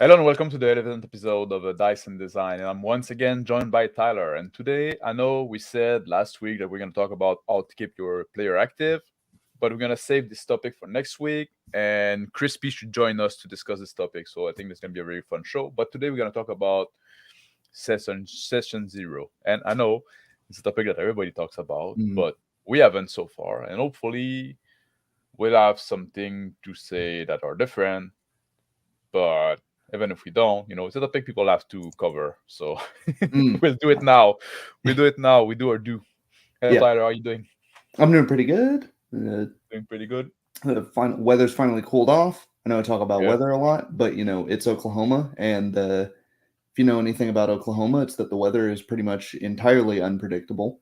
Hello and welcome to the 11th episode of Dyson Design. And I'm once again joined by Tyler. And today, I know we said last week that we're going to talk about how to keep your player active, but we're going to save this topic for next week. And Crispy should join us to discuss this topic. So I think it's going to be a very fun show. But today, we're going to talk about session zero. And I know it's a topic that everybody talks about, but we haven't so far. And hopefully, we'll have something to say that are different. But even if we don't, it's a topic people have to cover. So we'll do it now. We do it now. We do our do. Hello, Yeah. Tyler. How are you doing? I'm doing pretty good. Doing pretty good. Weather's finally cooled off. I know I talk about Yeah. weather a lot, but it's Oklahoma, and if you know anything about Oklahoma, it's that the weather is pretty much entirely unpredictable.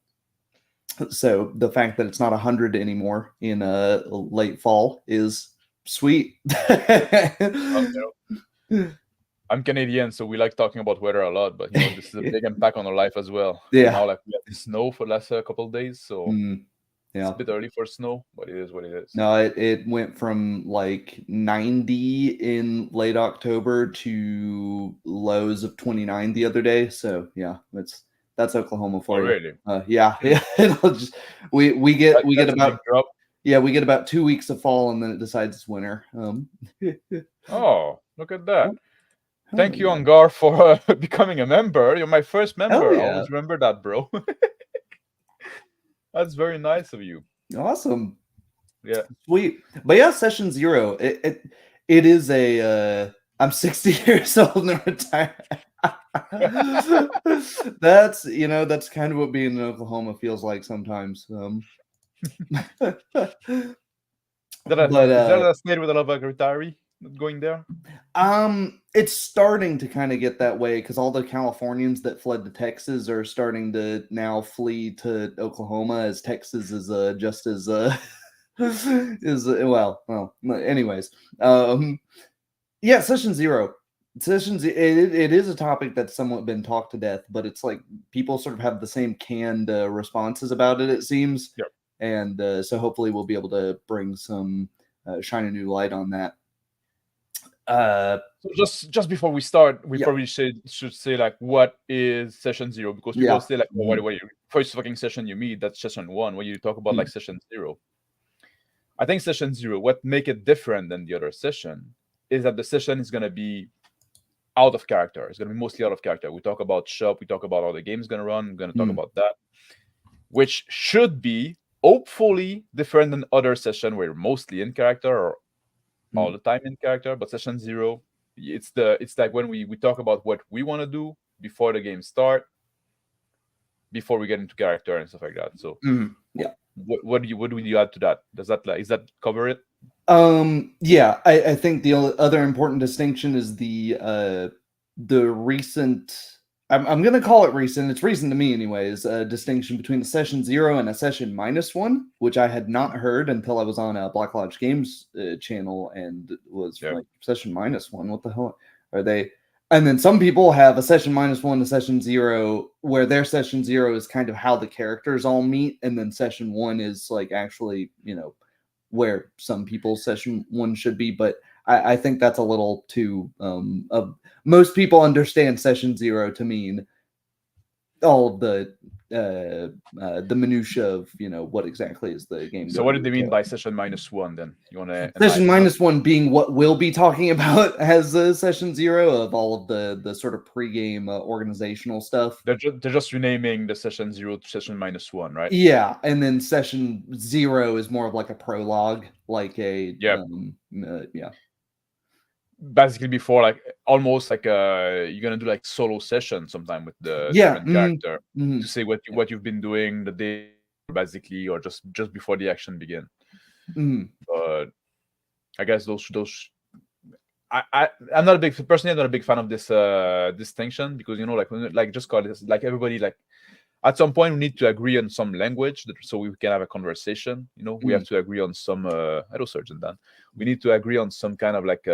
So the fact that it's not 100 anymore in late fall is sweet. I'm Canadian, so we like talking about weather a lot, but this is a big impact on our life as well. Yeah. Now, like we had snow for the last couple of days, so yeah, it's a bit early for snow, but it is what it is. No, it went from like 90 in late October to lows of 29 the other day. So yeah, that's Oklahoma for you. Really? Yeah. It'll just we get about we get about 2 weeks of fall, and then it decides it's winter. Oh, look at that. Thank you, Angar, for becoming a member. You're my first member. Yeah. I always remember that, bro. That's very nice of you. Awesome. Yeah. Sweet. But yeah, session zero. It is a I'm 60 years old and retired. That's kind of what being in Oklahoma feels like sometimes. Is that a state with a lot of retiree going there? It's starting to kind of get that way because all the Californians that fled to Texas are starting to now flee to Oklahoma, as Texas is just as anyways. Yeah, session zero. It is a topic that's somewhat been talked to death, but it's like people sort of have the same canned responses about it seems. Yep. And so hopefully we'll be able to bring some shine a new light on that. So just before we start, we probably should say like, what is session zero? Because people say like, what first fucking session you meet, that's session one. When you talk about like session zero, I think session zero, what make it different than the other session is that the session is gonna be out of character. It's gonna be mostly out of character. We talk about shop, we talk about how the game's gonna run. We're gonna talk about that, which should be hopefully different than other session where you're mostly in character or all the time in character. But session zero, it's like when we talk about what we want to do before the game start, before we get into character and stuff like that. So what do you add to that? Is that cover it? Yeah, I think the other important distinction is the recent, I'm going to call it recent, it's recent to me anyways, distinction between a session zero and a session -1, which I had not heard until I was on a Black Lodge Games channel and was like, session -1, what the hell are they? And then some people have a session -1 to session zero, where their session zero is kind of how the characters all meet, and then session 1 is like actually, where some people's session 1 should be. But I think that's a little too most people understand session zero to mean all of the minutia of what exactly is the game. So what did they mean by session -1 then? You want to session -1 being what we'll be talking about as session zero, of all of the sort of pre-game organizational stuff. They're just renaming the session zero to session -1, right? Yeah, and then session zero is more of like a prologue, like a basically before, like almost like you're gonna do like solo session sometime with the different character to say what you've been doing the day, basically, or just before the action begin. But I guess those I'm not a big fan of this distinction, because like just call it like everybody, like at some point we need to agree on some language so we can have a conversation. We have to agree on some hello Surgeon Dan. We need to agree on some kind of like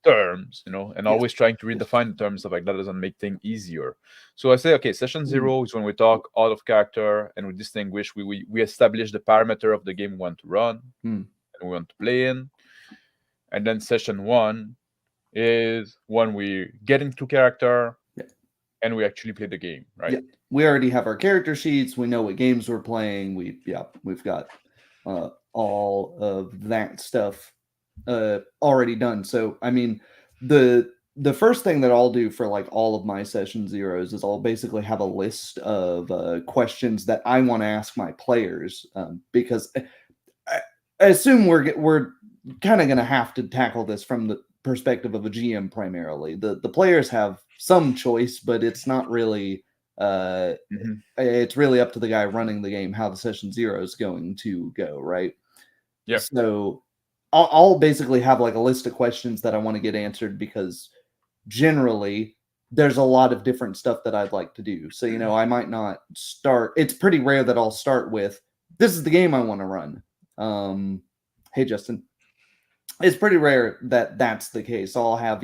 terms, and always trying to redefine the terms of like that doesn't make things easier. So I say, okay, session zero is when we talk out of character and we distinguish, we establish the parameter of the game we want to run and we want to play in. And then session 1 is when we get into character Yeah. and we actually play the game, right? Yeah. We already have our character sheets. We know what games we're playing. We've got all of that stuff already done. So I mean, the first thing that I'll do for like all of my session zeros is I'll basically have a list of questions that I want to ask my players, because I assume we're kind of going to have to tackle this from the perspective of a GM primarily. The players have some choice, but it's not really. It's really up to the guy running the game how the session zero is going to go, right? Yeah. So I'll basically have like a list of questions that I want to get answered, because generally there's a lot of different stuff that I'd like to do. So, I might not start. It's pretty rare that I'll start with, this is the game I want to run. Hey, Justin. It's pretty rare that that's the case. I'll have,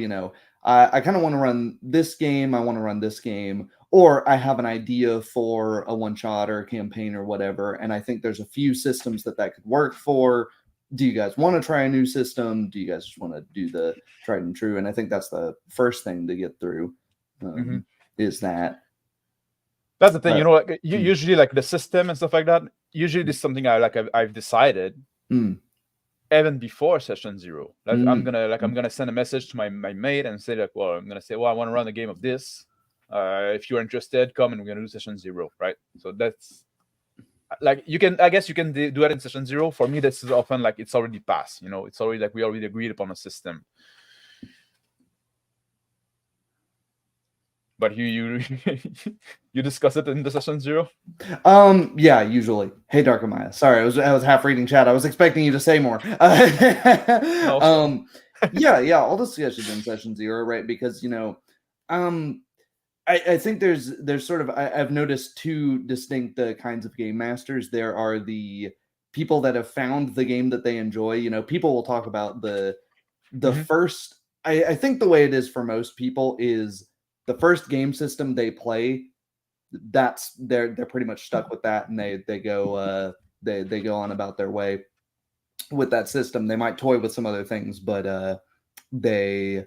I kind of want to run this game. I want to run this game, or I have an idea for a one shot or a campaign or whatever. And I think there's a few systems that could work for. Do you guys want to try a new system? Do you guys just want to do the tried and true? And I think that's the first thing to get through, is that. That's the thing, usually like the system and stuff like that. Usually this is something I've decided even before session zero. I'm gonna send a message to my mate and say I want to run a game of this. If you're interested, come and we're gonna do session zero, right? So that's like I guess you can do that in session zero. For me, this is often like it's already passed. It's already like we already agreed upon a system. But you discuss it in the session zero? Yeah, usually. Hey, Darkamaya. Sorry, I was half reading chat. I was expecting you to say more. Yeah, I'll discuss it in session zero, right? Because I think there's sort of I've noticed two distinct kinds of game masters. There are the people that have found the game that they enjoy. People will talk about the first. I think the way it is for most people is the first game system they play. That's they're pretty much stuck with that, and they go they go on about their way with that system. They might toy with some other things, but they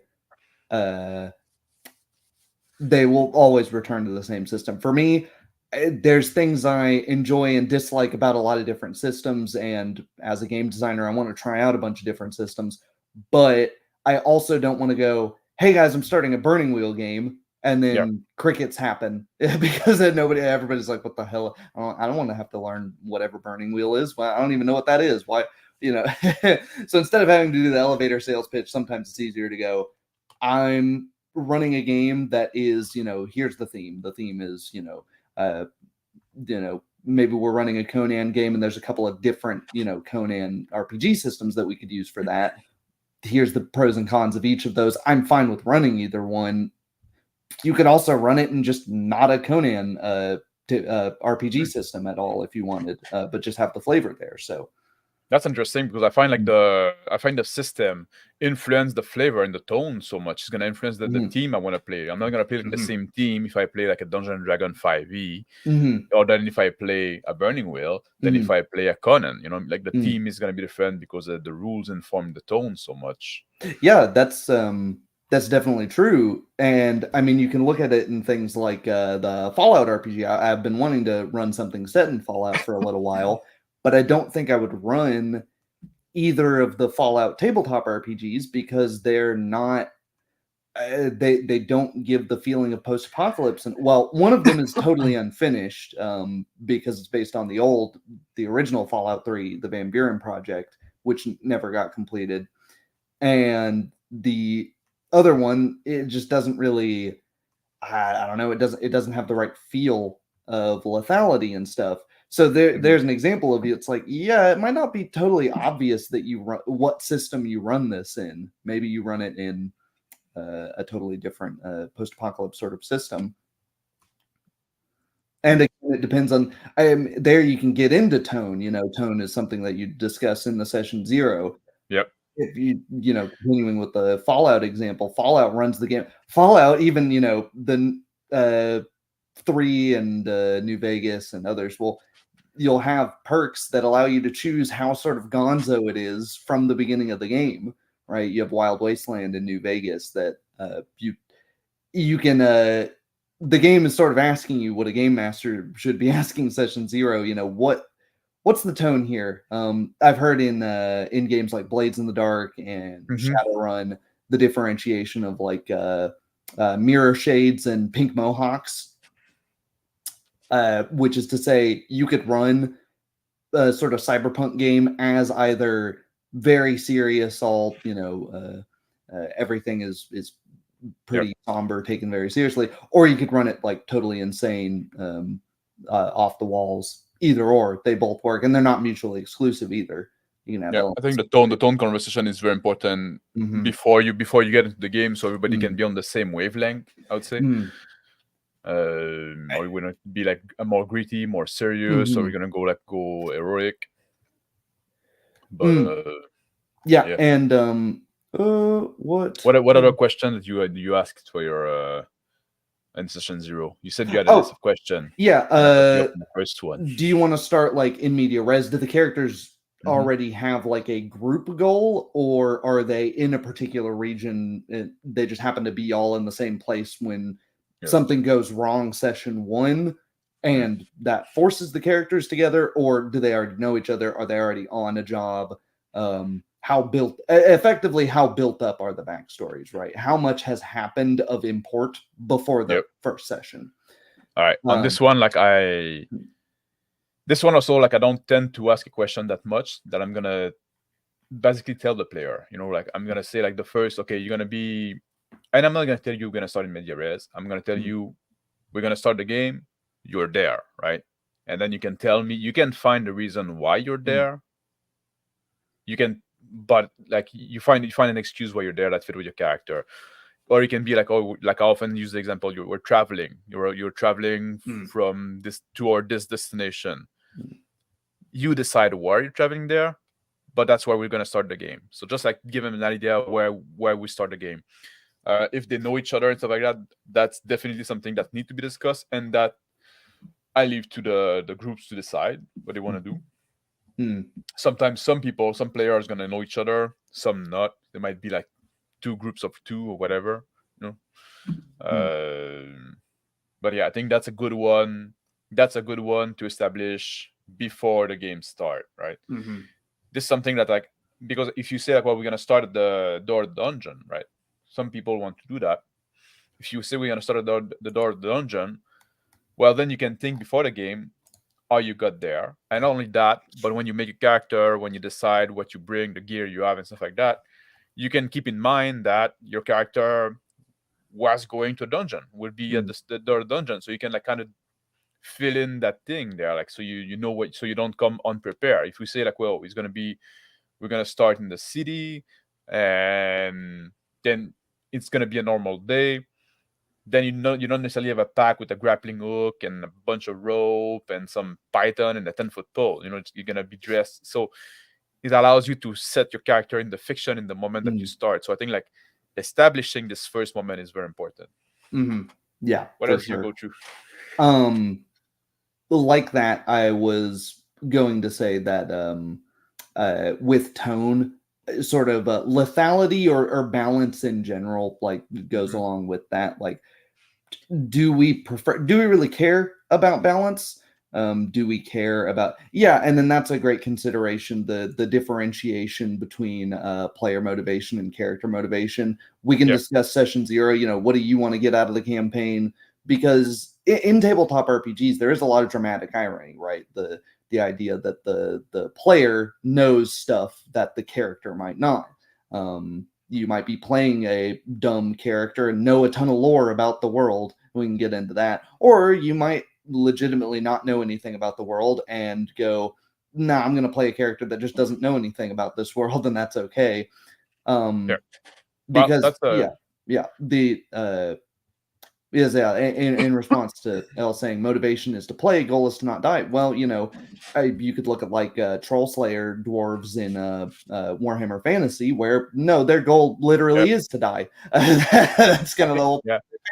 will always return to the same system. For me, there's things I enjoy and dislike about a lot of different systems, and as a game designer, I want to try out a bunch of different systems, but I also don't want to go, hey guys, I'm starting a Burning Wheel game, and then crickets happen because then everybody's like, what the hell? I don't want to have to learn whatever Burning Wheel is. Well, I don't even know what that is. Why, so instead of having to do the elevator sales pitch, sometimes it's easier to go, I'm running a game that is, here's the theme. The theme is, maybe we're running a Conan game and there's a couple of different, Conan RPG systems that we could use for that. Here's the pros and cons of each of those. I'm fine with running either one. You could also run it in just not a Conan RPG system at all if you wanted, but just have the flavor there. So that's interesting, because I find the system influence the flavor and the tone so much. It's gonna influence the team I want to play. I'm not gonna play the same team if I play like a Dungeons and Dragons 5e, or then if I play a Burning Wheel, than if I play a Conan. Like the team is gonna be different because the rules inform the tone so much. Yeah, that's definitely true. And I mean, you can look at it in things like the Fallout RPG. I've been wanting to run something set in Fallout for a little while, but I don't think I would run either of the Fallout tabletop RPGs because they're not. They don't give the feeling of post-apocalypse. And well, one of them is totally unfinished because it's based on the original Fallout 3, the Van Buren project, which never got completed. And the other one, it just doesn't really, I don't know, it doesn't have the right feel of lethality and stuff. So there's an example of it. It's like, yeah, it might not be totally obvious that you run what system you run this in. Maybe you run it in a totally different post-apocalypse sort of system. And again, it depends on there. You can get into tone. Tone is something that you discuss in the session zero. Yep. If continuing with the Fallout example, Fallout runs the game. Fallout, even the 3 and New Vegas and others you'll have perks that allow you to choose how sort of gonzo it is from the beginning of the game. right? You have Wild Wasteland in New Vegas that you can the game is sort of asking you what a game master should be asking session 0. What's the tone here? I've heard in games like Blades in the Dark and Shadowrun the differentiation of like mirror shades and pink mohawks, which is to say you could run a sort of cyberpunk game as either very serious, all everything is pretty somber, taken very seriously, or you could run it like totally insane, off the walls. Either or, they both work, and they're not mutually exclusive either. You can have I think the tone conversation is very important before you get into the game, so everybody can be on the same wavelength, I would say. Or we're gonna be like a more gritty, more serious, or we're gonna go heroic. But and what other questions did you asked for your in session 0? You said you had a list of questions. The first one. Do you want to start like in media res? Do the characters already have like a group goal, or are they in a particular region? They just happen to be all in the same place when something goes wrong session 1, and that forces the characters together, or do they already know each other? Are they already on a job? How built up are the backstories, right? How much has happened of import before the first session? All right. On this one, this one also, like, I don't tend to ask a question that much, that I'm gonna basically tell the player, like, I'm gonna say like the first, okay, you're gonna be, and I'm not gonna tell you we're gonna start in media res. I'm gonna tell you we're gonna start the game, you're there, right? And then you can tell me, you can find the reason why you're there. You can, but like you find an excuse why you're there that fit with your character. Or it can be like, oh, like I often use the example, we're traveling. You're traveling from this toward this destination. You decide where you're traveling there, but that's where we're gonna start the game. So just like give them an idea where we start the game. If they know each other and stuff like that, that's definitely something that need to be discussed, and that I leave to the groups to decide what they want to do. Sometimes some players gonna know each other, some not. There might be like 2 groups of 2 or whatever, but yeah, I think that's a good one. That's a good one to establish before the game start, right? This is something that, like, because if you say like, well, we're gonna start at the door of the dungeon, right? Some people want to do that. If you say we're gonna start at the door of the dungeon, well, then you can think before the game how you got there, and not only that, but when you make a character, when you decide what you bring, the gear you have and stuff like that, you can keep in mind that your character was going to a dungeon, will be at the door of the dungeon, so you can like kind of fill in that thing there, like, so you know what, so you don't come unprepared. If we say like, well, we're gonna start in the city, and then it's gonna be a normal day, then you don't necessarily have a pack with a grappling hook and a bunch of rope and some python and a 10-foot pole. You're gonna be dressed, so it allows you to set your character in the fiction in the moment that you start. So I think like establishing this first moment is very important. Yeah. What else do you go through? Like that, I was going to say that with tone, sort of lethality or balance in general, like, goes along with that. Like, do we really care about balance? Do we care about and then that's a great consideration, the differentiation between player motivation and character motivation. We can discuss session 0, what do you want to get out of the campaign? Because in tabletop RPGs there is a lot of dramatic irony, right? The idea that the player knows stuff that the character might not. You might be playing a dumb character and know a ton of lore about the world. We can get into that. Or you might legitimately not know anything about the world and go, nah, I'm going to play a character that just doesn't know anything about this world, and that's okay. Because, in response to Elle saying motivation is to play, goal is to not die. Well, you could look at like Troll Slayer dwarves in Warhammer Fantasy, where no, their goal literally is to die. That's kind of the whole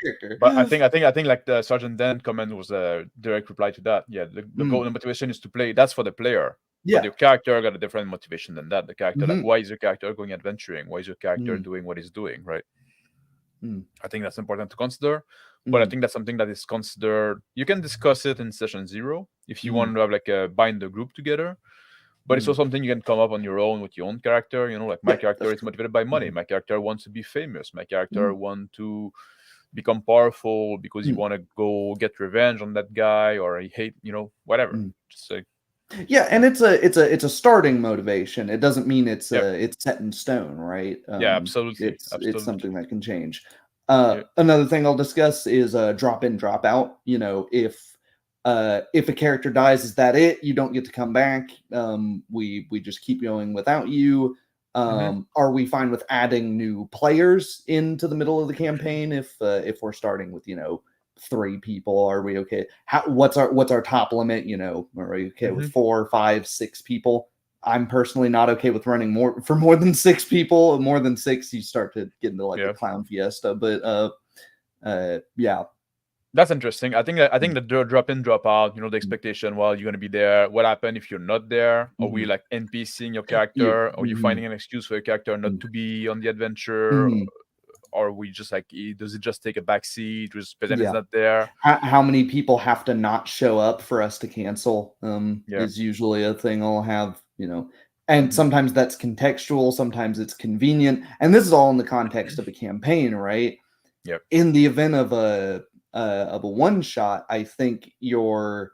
character. But I think like the Sergeant Dan comment was a direct reply to that. Yeah, the goal, the motivation is to play. That's for the player. Yeah. But your character got a different motivation than that. The character, like, Mhm. why is your character going adventuring? Why is your character doing what he's doing, right? I think that's important to consider. But I think that's something that is considered. You can discuss it in session 0 if you want to have like a bind the group together. But it's also something you can come up on your own with your own character. You know, like my character is motivated by money. My character wants to be famous. My character wants to become powerful because you want to go get revenge on that guy, or he hate, you know, whatever. Just like, yeah, and it's a starting motivation. It doesn't mean it's set in stone, right? Yeah, absolutely. It's something that can change. Yeah. Another thing I'll discuss is drop in, drop out. You know, if a character dies, is that it? You don't get to come back. We just keep going without you. Are we fine with adding new players into the middle of the campaign if we're starting with, you know, 3 people? Are we okay? What's our top limit? You know, are we okay with 4, 5, 6 people? I'm personally not okay with running more than 6 people. More than 6, you start to get into like the clown fiesta. But yeah, that's interesting. I think the drop in, drop out, you know, the expectation while you're going to be there. What happened if you're not there? Are we like NPCing your character? Are you finding an excuse for your character not to be on the adventure? Or are we just like, does it just take a backseat? Just pretend it's not there? How many people have to not show up for us to cancel? Is usually a thing I'll have, you know. And sometimes that's contextual, sometimes it's convenient. And this is all in the context of a campaign, right? Yep. In the event of a one shot, I think you're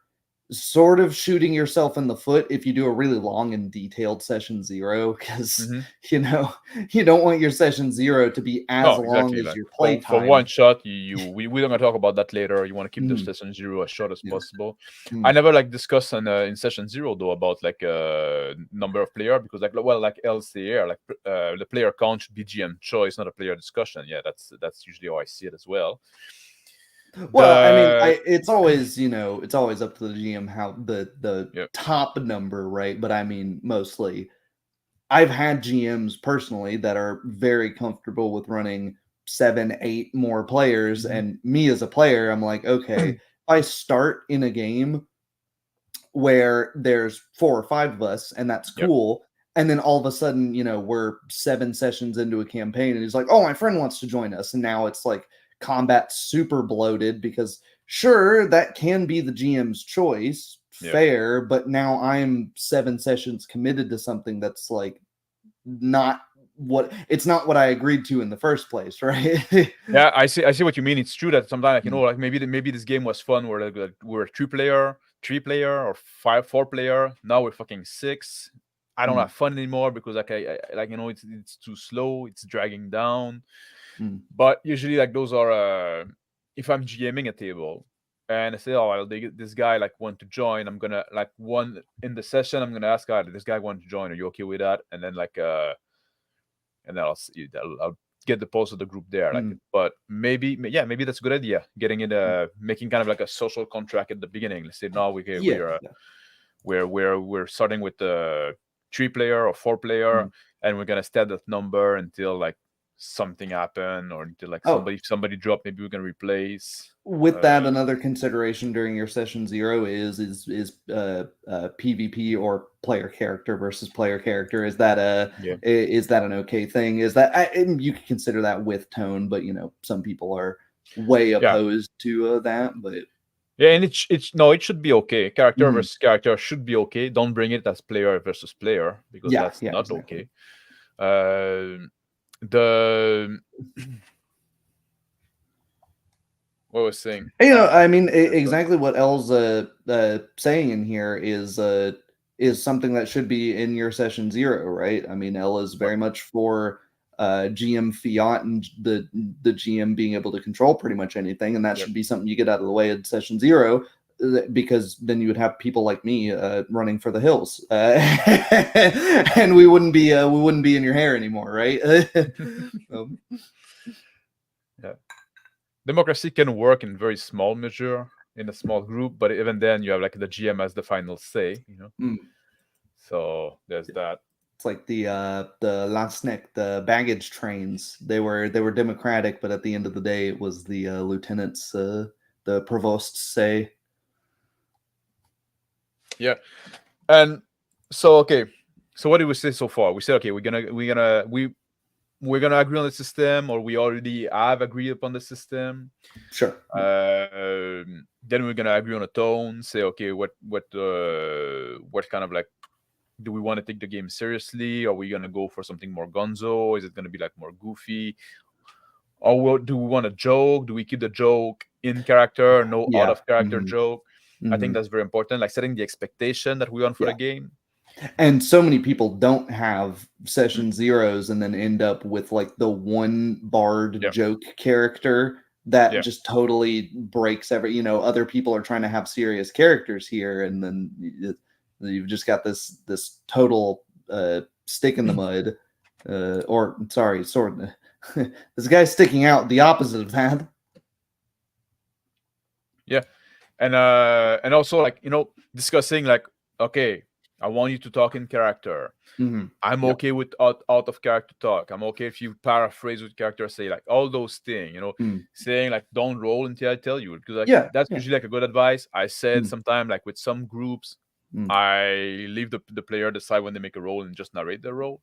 sort of shooting yourself in the foot if you do a really long and detailed session 0, because you know, you don't want your session 0 to be as long as like, your play for time. one shot. We're gonna talk about that later. You want to keep the session 0 as short as possible. I never like discuss in session 0 though about like number of player, because like, well, like LCR, like the player count should be GM choice, not a player discussion. Yeah, that's usually how I see it as well. Well, I mean, it's always, you know, it's always up to the GM how the top number, right? But I mean, mostly, I've had GMs personally that are very comfortable with running 7, 8 more players, and me as a player, I'm like, okay, if I start in a game where there's 4 or 5 of us, and that's cool. And then all of a sudden, you know, we're 7 sessions into a campaign, and he's like, oh, my friend wants to join us. And now it's like combat super bloated, because sure, that can be the GM's choice, fair, but now I'm 7 sessions committed to something that's like not what I agreed to in the first place, right? Yeah, I see what you mean. It's true that sometimes, like, you know, like maybe this game was fun where like, we're 3 player, or 4 player. Now we're fucking 6. I don't have fun anymore because like I like, you know, it's too slow, it's dragging down. But usually like those are if I'm GMing a table and I say, oh, well, this guy like want to join, I'm gonna like one in the session, I'm gonna ask, this guy want to join, are you okay with that? And then like and then I'll get the pulse of the group there. Like, but maybe that's a good idea. Getting it, making kind of like a social contract at the beginning. Let's say now we're starting with the 3 player or 4 player, and we're gonna set that number until like something happen, or until like somebody drop. Maybe we can replace. With that, another consideration during your session 0 is PvP or player character versus player character. Is that an okay thing? Is that you can consider that with tone, but you know, some people are way opposed to that. But and it should be okay. Character versus character should be okay. Don't bring it as player versus player, because that's not exactly okay. What was saying? You know, I mean, exactly what L's saying in here is something that should be in your session 0, right? I mean, L is very much for GM fiat and the GM being able to control pretty much anything, and that should be something you get out of the way in session 0, because then you would have people like me running for the hills, and we wouldn't be in your hair anymore, right? Yeah. Democracy can work in very small measure in a small group, but even then you have like the GM as the final say, you know. So there's that. It's like the Lasnik, the baggage trains. They were democratic, but at the end of the day, it was the lieutenants, the provosts say. Yeah, and so okay, so what did we say so far? We said okay, we're gonna agree on the system, or we already have agreed upon the system. Sure. Then we're gonna agree on a tone. Say okay, what kind of like, do we want to take the game seriously? Are we gonna go for something more gonzo? Is it gonna be like more goofy? Or do we want to joke? Do we keep the joke in character, no out of character joke? I think that's very important, like setting the expectation that we want for the game. And so many people don't have session zeros and then end up with like the one barred joke character that just totally breaks other people are trying to have serious characters here, and then you've just got this total stick in the mud, or sorry, sort of this guy's sticking out the opposite of that. Yeah, and also like discussing like, okay, I want you to talk in character. I'm okay with out of character talk. I'm okay if you paraphrase with character, say like all those things, saying like don't roll until I tell you, because like that's usually like a good advice. I said sometime like with some groups, I leave the player decide when they make a roll and just narrate their roll.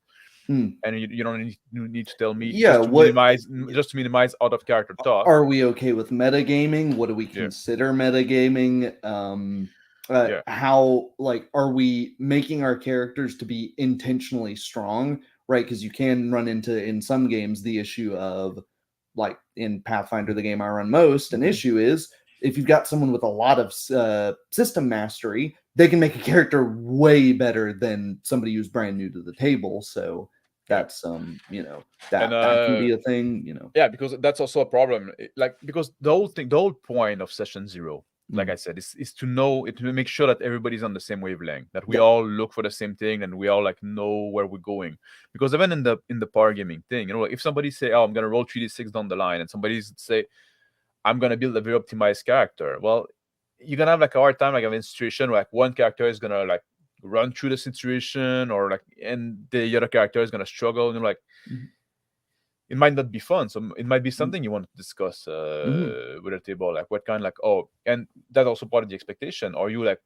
And you don't need to tell me, just to minimize out of character talk. Are we okay with metagaming? What do we consider metagaming? How, like, are we making our characters to be intentionally strong, right? Because you can run into, in some games, the issue of, like in Pathfinder, the game I run most, an issue is if you've got someone with a lot of system mastery, they can make a character way better than somebody who's brand new to the table. So that's that can be a thing, Yeah, because that's also a problem. Like, because the whole point of session zero, like I said, is to make sure that everybody's on the same wavelength, that we all look for the same thing, and we all like know where we're going. Because even in the power gaming thing, if somebody say, oh, I'm gonna roll 3d6 down the line, and somebody say, I'm gonna build a very optimized character, well, you're gonna have like a hard time, like in a situation where like one character is gonna like run through the situation, or like, and the other character is gonna struggle, and like it might not be fun. So it might be something you want to discuss with a table, like what kind, like, and that's also part of the expectation. Are you like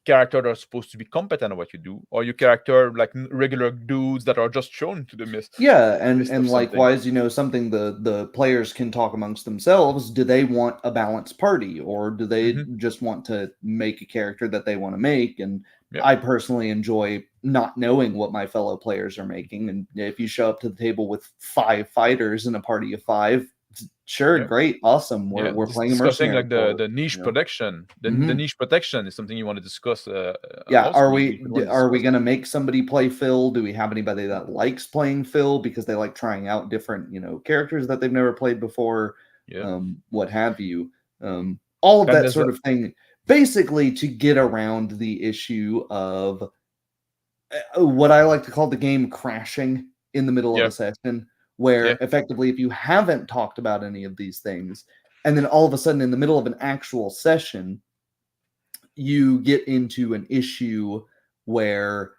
character that are supposed to be competent at what you do, or you character like regular dudes that are just thrown to the mist? And likewise, something the players can talk amongst themselves. Do they want a balanced party, or do they just want to make a character that they want to make? And I personally enjoy not knowing what my fellow players are making. And if you show up to the table with 5 fighters in a party of 5, sure, great, awesome. We're playing discussing like the niche protection. The niche protection is something you want to discuss. Are we going to make somebody play Phil? Do we have anybody that likes playing Phil because they like trying out different characters that they've never played before? What have you? All of that sort of thing, basically to get around the issue of what I like to call the game crashing in the middle of a session, where effectively, if you haven't talked about any of these things, and then all of a sudden in the middle of an actual session, you get into an issue where,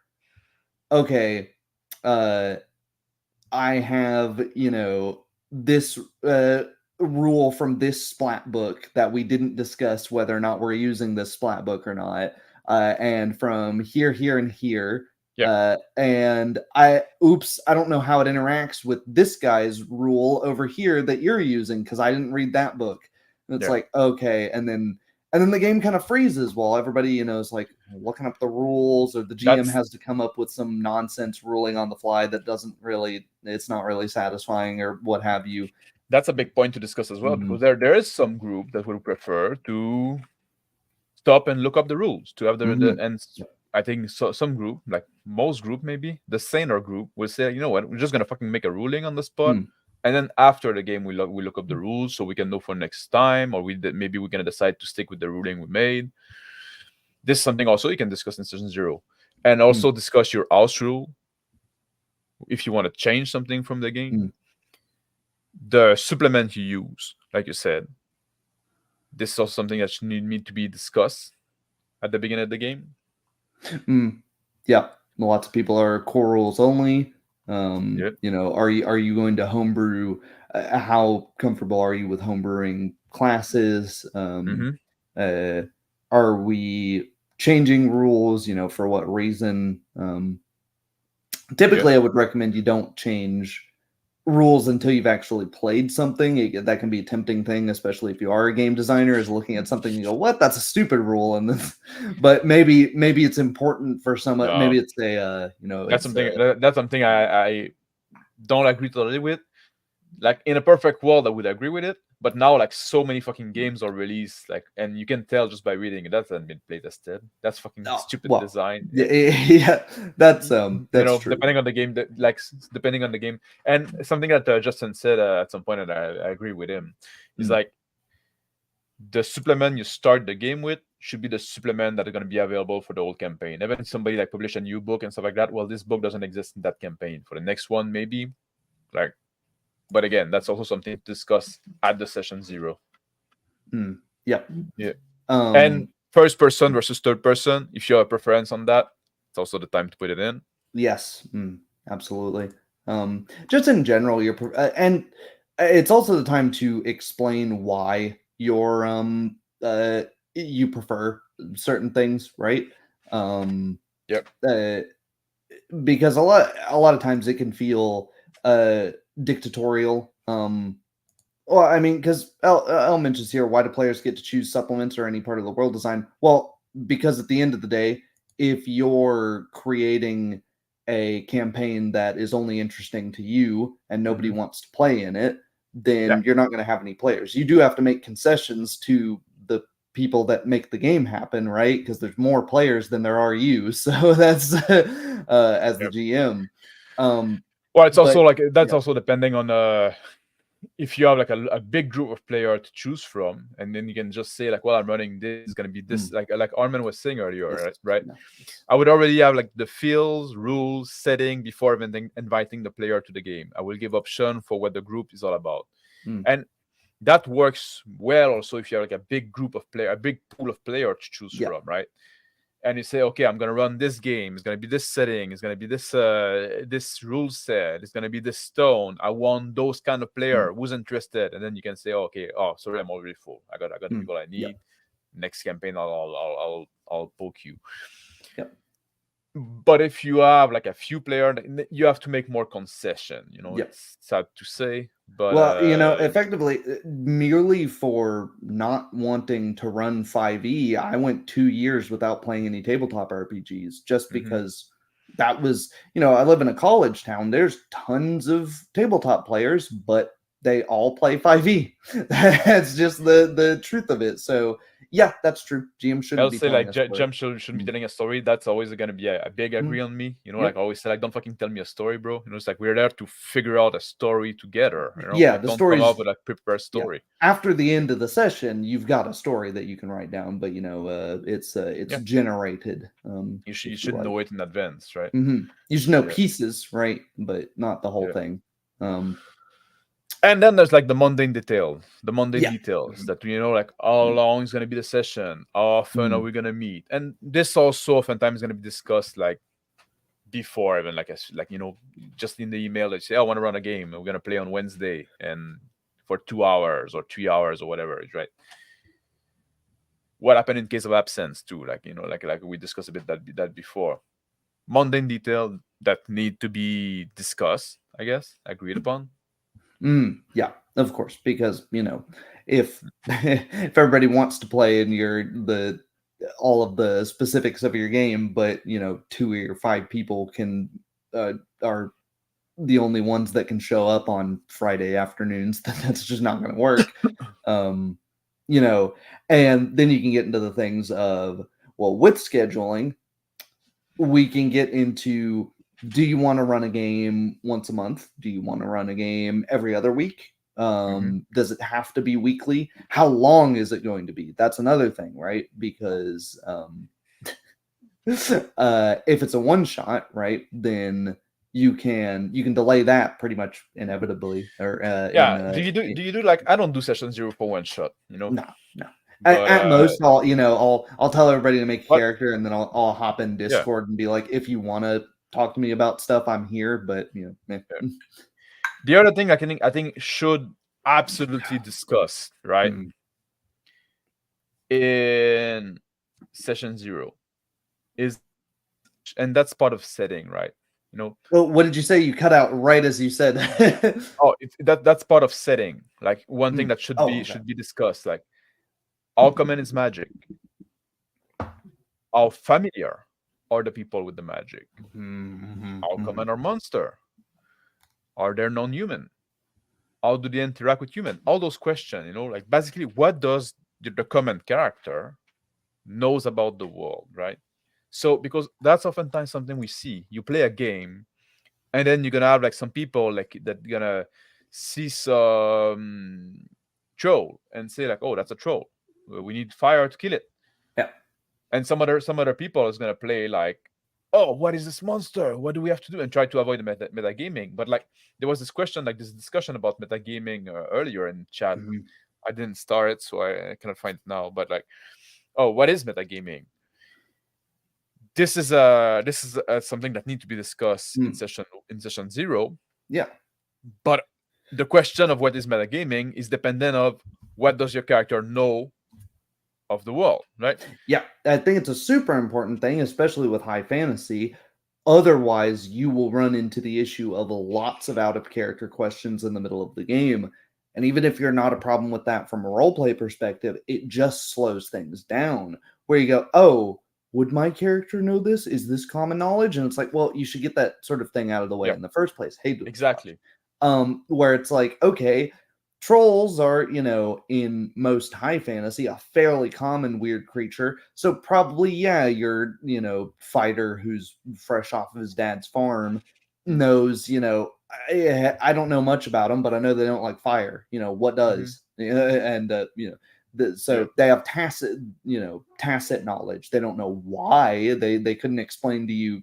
okay, I have, this rule from this splat book that we didn't discuss whether or not we're using this splat book or not. And from here, and here, and I don't know how it interacts with this guy's rule over here that you're using because I didn't read that book. And it's like, okay, and then the game kind of freezes while everybody, is like looking up the rules, or the GM has to come up with some nonsense ruling on the fly that it's not really satisfying, or what have you. That's a big point to discuss as well, because there is some group that would prefer to stop and look up the rules, to have and I think some group, like most group, maybe the saner group, will say, you know what, we're just gonna fucking make a ruling on the spot, and then after the game we look up the rules so we can know for next time, or maybe we're gonna decide to stick with the ruling we made. This is something also you can discuss in session 0, and also discuss your house rule if you want to change something from the game. The supplement you use, like you said, this is also something that need to be discussed at the beginning of the game. Lots of people are core rules only. Yeah. Are you going to homebrew? How comfortable are you with homebrewing classes? Mm-hmm. Uh, are we changing rules? For what reason? Yeah. Typically, I would recommend you don't change rules until you've actually played something. That can be a tempting thing, especially if you are a game designer, is looking at something and you go, "What? That's a stupid rule." And then, but maybe it's important for some. No, Maybe it's a it's that's something I don't agree totally with. Like in a perfect world, I would agree with it. But now, like so many fucking games are released, like, and you can tell just by reading it that hasn't been play tested. That's fucking oh, stupid well, design. yeah, that's true. Depending on the game, depending on the game, and something that Justin said at some point, and I agree with him, is like the supplement you start the game with should be the supplement that are going to be available for the whole campaign. Even somebody like publish a new book and stuff like that, well, this book doesn't exist in that campaign. For the next one, maybe, like. But again, that's also something to discuss at the session 0. Yep. Yeah. And first person versus third person, if you have a preference on that, it's also the time to put it in. Yes, absolutely. Just in general, and it's also the time to explain why you prefer certain things, right? Yep. Because a lot of times it can feel dictatorial. Well, I mean, because El mentions here, why do players get to choose supplements or any part of the world design? Well, because at the end of the day, if you're creating a campaign that is only interesting to you and nobody wants to play in it, then you're not going to have any players. You do have to make concessions to the people that make the game happen, right? Because there's more players than there are you. So that's as the GM. Well, it's But also like that's yeah. also depending on if you have like a big group of players to choose from, and then you can just say like, well, I'm running this, is gonna be this, like Armin was saying earlier, Yes. right? No. I would already have like the fields, rules, setting before inviting the player to the game. I will give option for what the group is all about, and that works well also if you have like a big group of player, a big pool of players to choose from, right? And you say, okay, I'm gonna run this game. It's gonna be this setting. It's gonna be this this rule set. It's gonna be this stone. I want those kind of player who's interested. And then you can say, oh, okay, oh, sorry, I'm already full. I got the people I need. Next campaign, I'll poke you. Yep. But if you have like a few players, you have to make more concession. It's sad to say, but well, effectively, merely for not wanting to run 5e, I went 2 years without playing any tabletop RPGs just because that was, I live in a college town. There's tons of tabletop players, but they all play 5e. That's just the truth of it. So yeah, that's true. GM shouldn't I'll be say telling like us. Jem shouldn't be telling a story. That's always going to be a big agree on me. Like I always say, like, don't fucking tell me a story, bro. It's like we're there to figure out a story together. Yeah, like the don't come story's up with a prepared story. After the end of the session, you've got a story that you can write down, but it's generated. You should know it in advance, right? You should know pieces, right, but not the whole thing. And then there's like the mundane details that like how long is going to be the session, how often are we going to meet, and this also oftentimes going to be discussed like before even like just in the email. They say, I want to run a game, we're going to play on Wednesday and for 2 hours or 3 hours or whatever, right? What happened in case of absence too, like like we discussed a bit that before. Mundane detail that need to be discussed, I guess, agreed upon. Yeah, of course, because if if everybody wants to play and you're all of the specifics of your game, but 2 or 5 people can are the only ones that can show up on Friday afternoons, that's just not going to work. And then you can get into the things of, well, with scheduling, we can get into, do you want to run a game once a month? Do you want to run a game every other week? Does it have to be weekly? How long is it going to be? That's another thing, right? Because if it's a one shot, right, then you can delay that pretty much inevitably. Or do you do like, I don't do session 0 for one shot, No. But At most, I'll tell everybody to make a but character, and then I'll hop in yeah, Discord and be like, if you want to talk to me about stuff, I'm here. But yeah. The other thing I think should absolutely discuss, right, in session 0 is, and that's part of setting, right? Well, what did you say? You cut out right as you said. Oh, that's part of setting. Like one thing that should Oh, be okay. should be discussed. Like how common is magic? How familiar are the people with the magic? How common are monster? Are there non-human? How do they interact with human? All those questions, like basically what does the common character knows about the world, right? So because that's oftentimes something we see. You play a game, and then you're gonna have like some people like that gonna see some troll and say like, oh, that's a troll. We need fire to kill it. Yeah. And some other people is gonna play like, oh, what is this monster? What do we have to do? And try to avoid the metagaming. But like there was this question, like this discussion about metagaming earlier in chat. I didn't start it, so I cannot find it now. But like, oh, what is metagaming? This is something that needs to be discussed in session 0. Yeah. But the question of what is metagaming is dependent of what does your character know of the world, right? Yeah, I think it's a super important thing, especially with high fantasy. Otherwise, you will run into the issue of lots of out of character questions in the middle of the game. And even if you're not a problem with that from a roleplay perspective, it just slows things down. Where you go, oh, would my character know this? Is this common knowledge? And it's like, well, you should get that sort of thing out of the way in the first place. Hey, exactly. Where it's like, okay, trolls are, in most high fantasy, a fairly common weird creature. So probably, yeah, your, fighter who's fresh off of his dad's farm knows, I don't know much about them, but I know they don't like fire. What does? And, so they have tacit knowledge. They don't know why. They couldn't explain to you,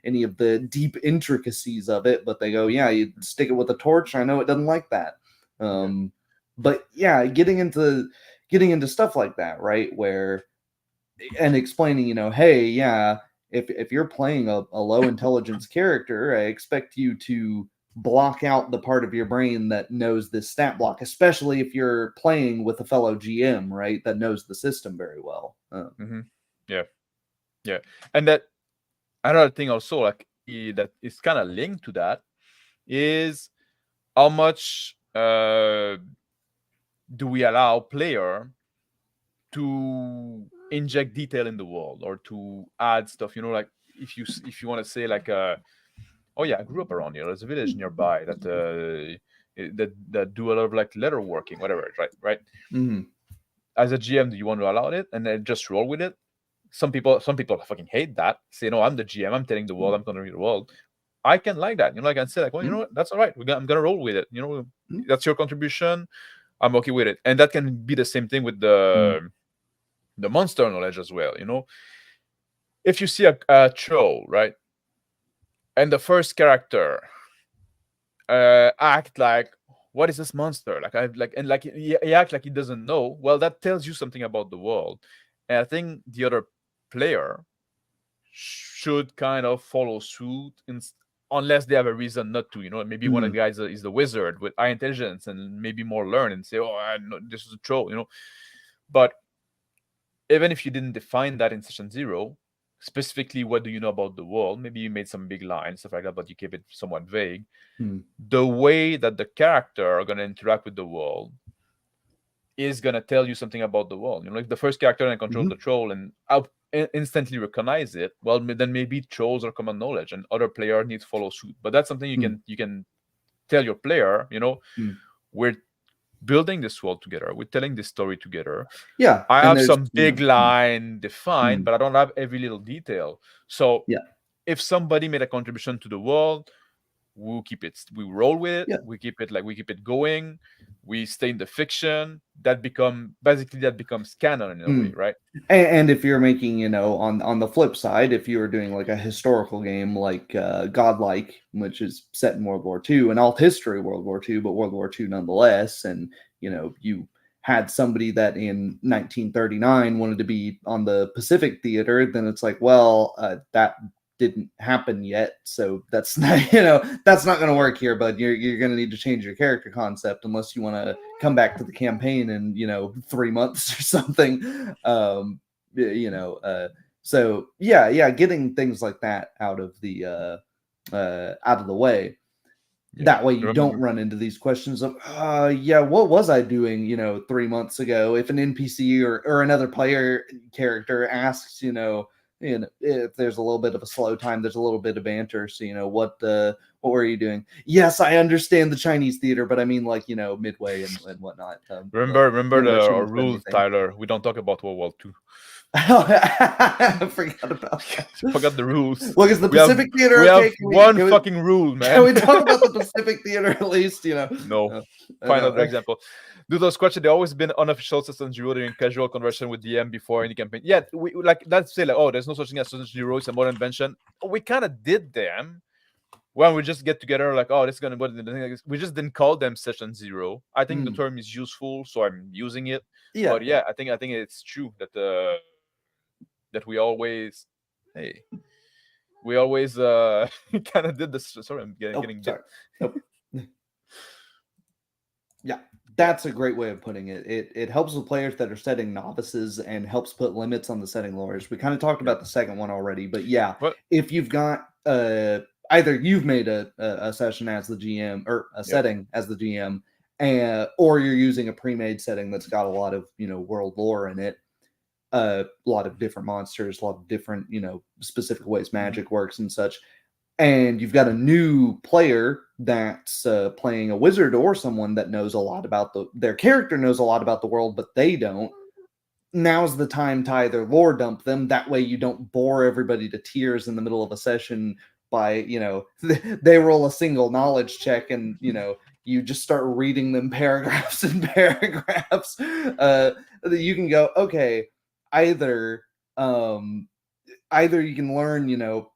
any of the deep intricacies of it, but they go, yeah, you stick it with a torch. I know it doesn't like that. But yeah, getting into stuff like that, right? Where and explaining, hey, yeah, if you're playing a low intelligence character, I expect you to block out the part of your brain that knows this stat block, especially if you're playing with a fellow GM, right? That knows the system very well. Yeah. And that another thing also, like that is kind of linked to that, is how much do we allow player to inject detail in the world or to add stuff, like if you want to say like oh yeah, I grew up around here, there's a village nearby that that do a lot of like leather working, whatever, right? As a GM, do you want to allow it and then just roll with it? Some people fucking hate that, say, no, I'm the GM, I'm telling the world, I'm gonna read the world. I can like that, I can say like, well, you know what, that's all right, I'm gonna roll with it, that's your contribution, I'm okay with it. And that can be the same thing with the monster knowledge as well. If you see a troll, right, and the first character act like, what is this monster? Like he act like he doesn't know. Well, that tells you something about the world, and I think the other player should kind of follow suit, unless they have a reason not to. Maybe one of the guys is the wizard with high intelligence and maybe more learn and say, oh, I know this is a troll. But even if you didn't define that in session 0, specifically, what do you know about the world? Maybe you made some big lines, stuff like that, but you keep it somewhat vague. The way that the character are going to interact with the world is going to tell you something about the world. If the first character can control the troll and instantly recognize it, well, then maybe trolls are common knowledge and other player need to follow suit. But that's something you can tell your player, we're building this world together, we're telling this story together. Yeah, I have some big line defined, but I don't have every little detail. So if somebody made a contribution to the world, we roll with it, we keep it going, we stay in the fiction. That becomes canon in a way, right? And if you're making, on the flip side, if you were doing like a historical game like Godlike, which is set in World War II, an alt history World War II, but World War II nonetheless, and you had somebody that in 1939 wanted to be on the Pacific Theater, then it's like, well, that didn't happen yet, so that's not, that's not going to work here. But you're going to need to change your character concept unless you want to come back to the campaign in 3 months or something. So getting things like that out of the way. Yeah. That way you don't run into these questions of, what was I doing, 3 months ago? If an NPC or another player character asks, if there's a little bit of a slow time, there's a little bit of banter. So, what were you doing? Yes, I understand the Chinese theater, but I mean, like, midway and whatnot. Remember the rules, Tyler. We don't talk about World War II. I forgot about that. Forgot the rules. Well, because the Pacific Theater. We have one fucking rule, man. Can we talk about the Pacific Theater at least? No. Find another example. Do those questions? They always been unofficial session zero during casual conversation with DM before any campaign. Yeah, we let's say there's no such thing as session zero. It's a modern invention. We kind of did them when we just get together. Like, this is gonna be. We just didn't call them session zero. I think the term is useful, so I'm using it. Yeah. But I think it's true that that we always kind of did this. Sorry, I'm getting sorry. Nope. Yeah, that's a great way of putting it. It helps with players that are setting novices and helps put limits on the setting lores. We kind of talked about the second one already, but if you've got either you've made a session as the GM or a setting as the GM, or you're using a pre-made setting that's got a lot of world lore in it. A lot of different monsters, a lot of different, specific ways magic works and such. And you've got a new player that's playing a wizard or someone that knows a lot about their character knows a lot about the world, but they don't. Now's the time to either lore dump them. That way you don't bore everybody to tears in the middle of a session by, they roll a single knowledge check and, you just start reading them paragraphs and paragraphs. You can go, okay, either you can learn,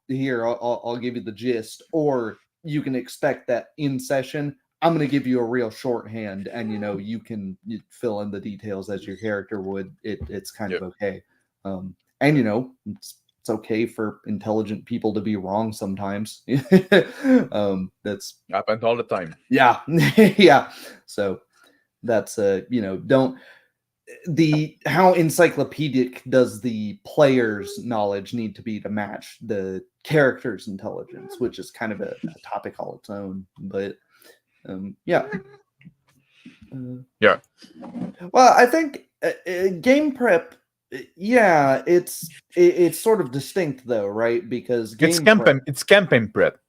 here, I'll give you the gist, or you can expect that in session, I'm going to give you a real shorthand and, you can fill in the details as your character would. It's kind of okay. And, it's okay for intelligent people to be wrong sometimes. That's happens all the time. Yeah. Yeah. So that's, don't, how encyclopedic does the player's knowledge need to be to match the character's intelligence, which is kind of a topic all its own. But well, I think game prep, it's sort of distinct though, right? Because it's campaign prep.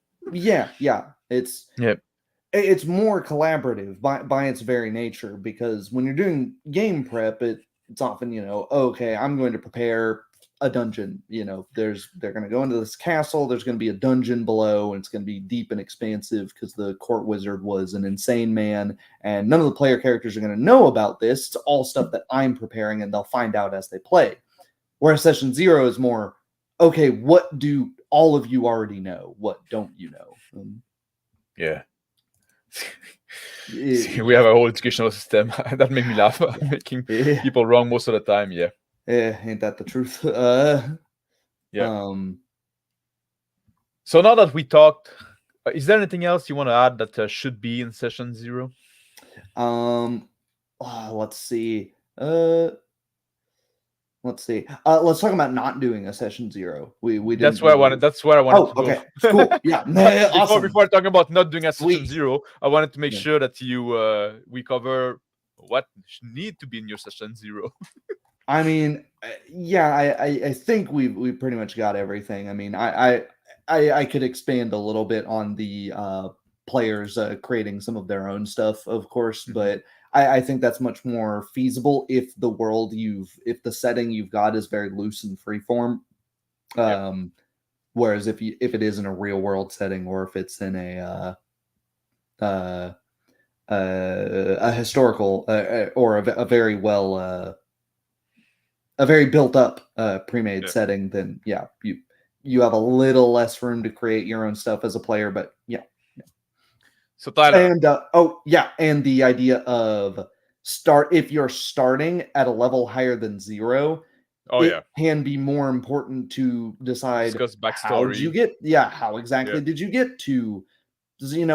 It's more collaborative by its very nature, because when you're doing game prep, it's often, okay, I'm going to prepare a dungeon. They're going to go into this castle. There's going to be a dungeon below, and it's going to be deep and expansive because the court wizard was an insane man, and none of the player characters are going to know about this. It's all stuff that I'm preparing, and they'll find out as they play. Whereas session zero is more, okay, what do all of you already know? What don't you know? We have a whole educational system that made me laugh, making people wrong most of the time. Ain't that the truth? So now that we talked, is there anything else you want to add that should be in session zero? Let's see. Let's talk about not doing a session zero. We that's where I wanted. That's where I wanted to go. Cool. Yeah. Awesome. Before talking about not doing a session zero, I wanted to make sure that we cover what need to be in your session zero. I mean, I think we pretty much got everything. I mean, I could expand a little bit on the players creating some of their own stuff, of course, but I think that's much more feasible if the setting you've got is very loose and freeform. Whereas if it is in a real world setting, or if it's in a historical or a very built up pre-made setting, then you have a little less room to create your own stuff as a player. But So Tyler, and and the idea of if you're starting at a level higher than 0, Oh it yeah, can be more important to decide discuss how did you backstory. get, how exactly Yeah. did you get to,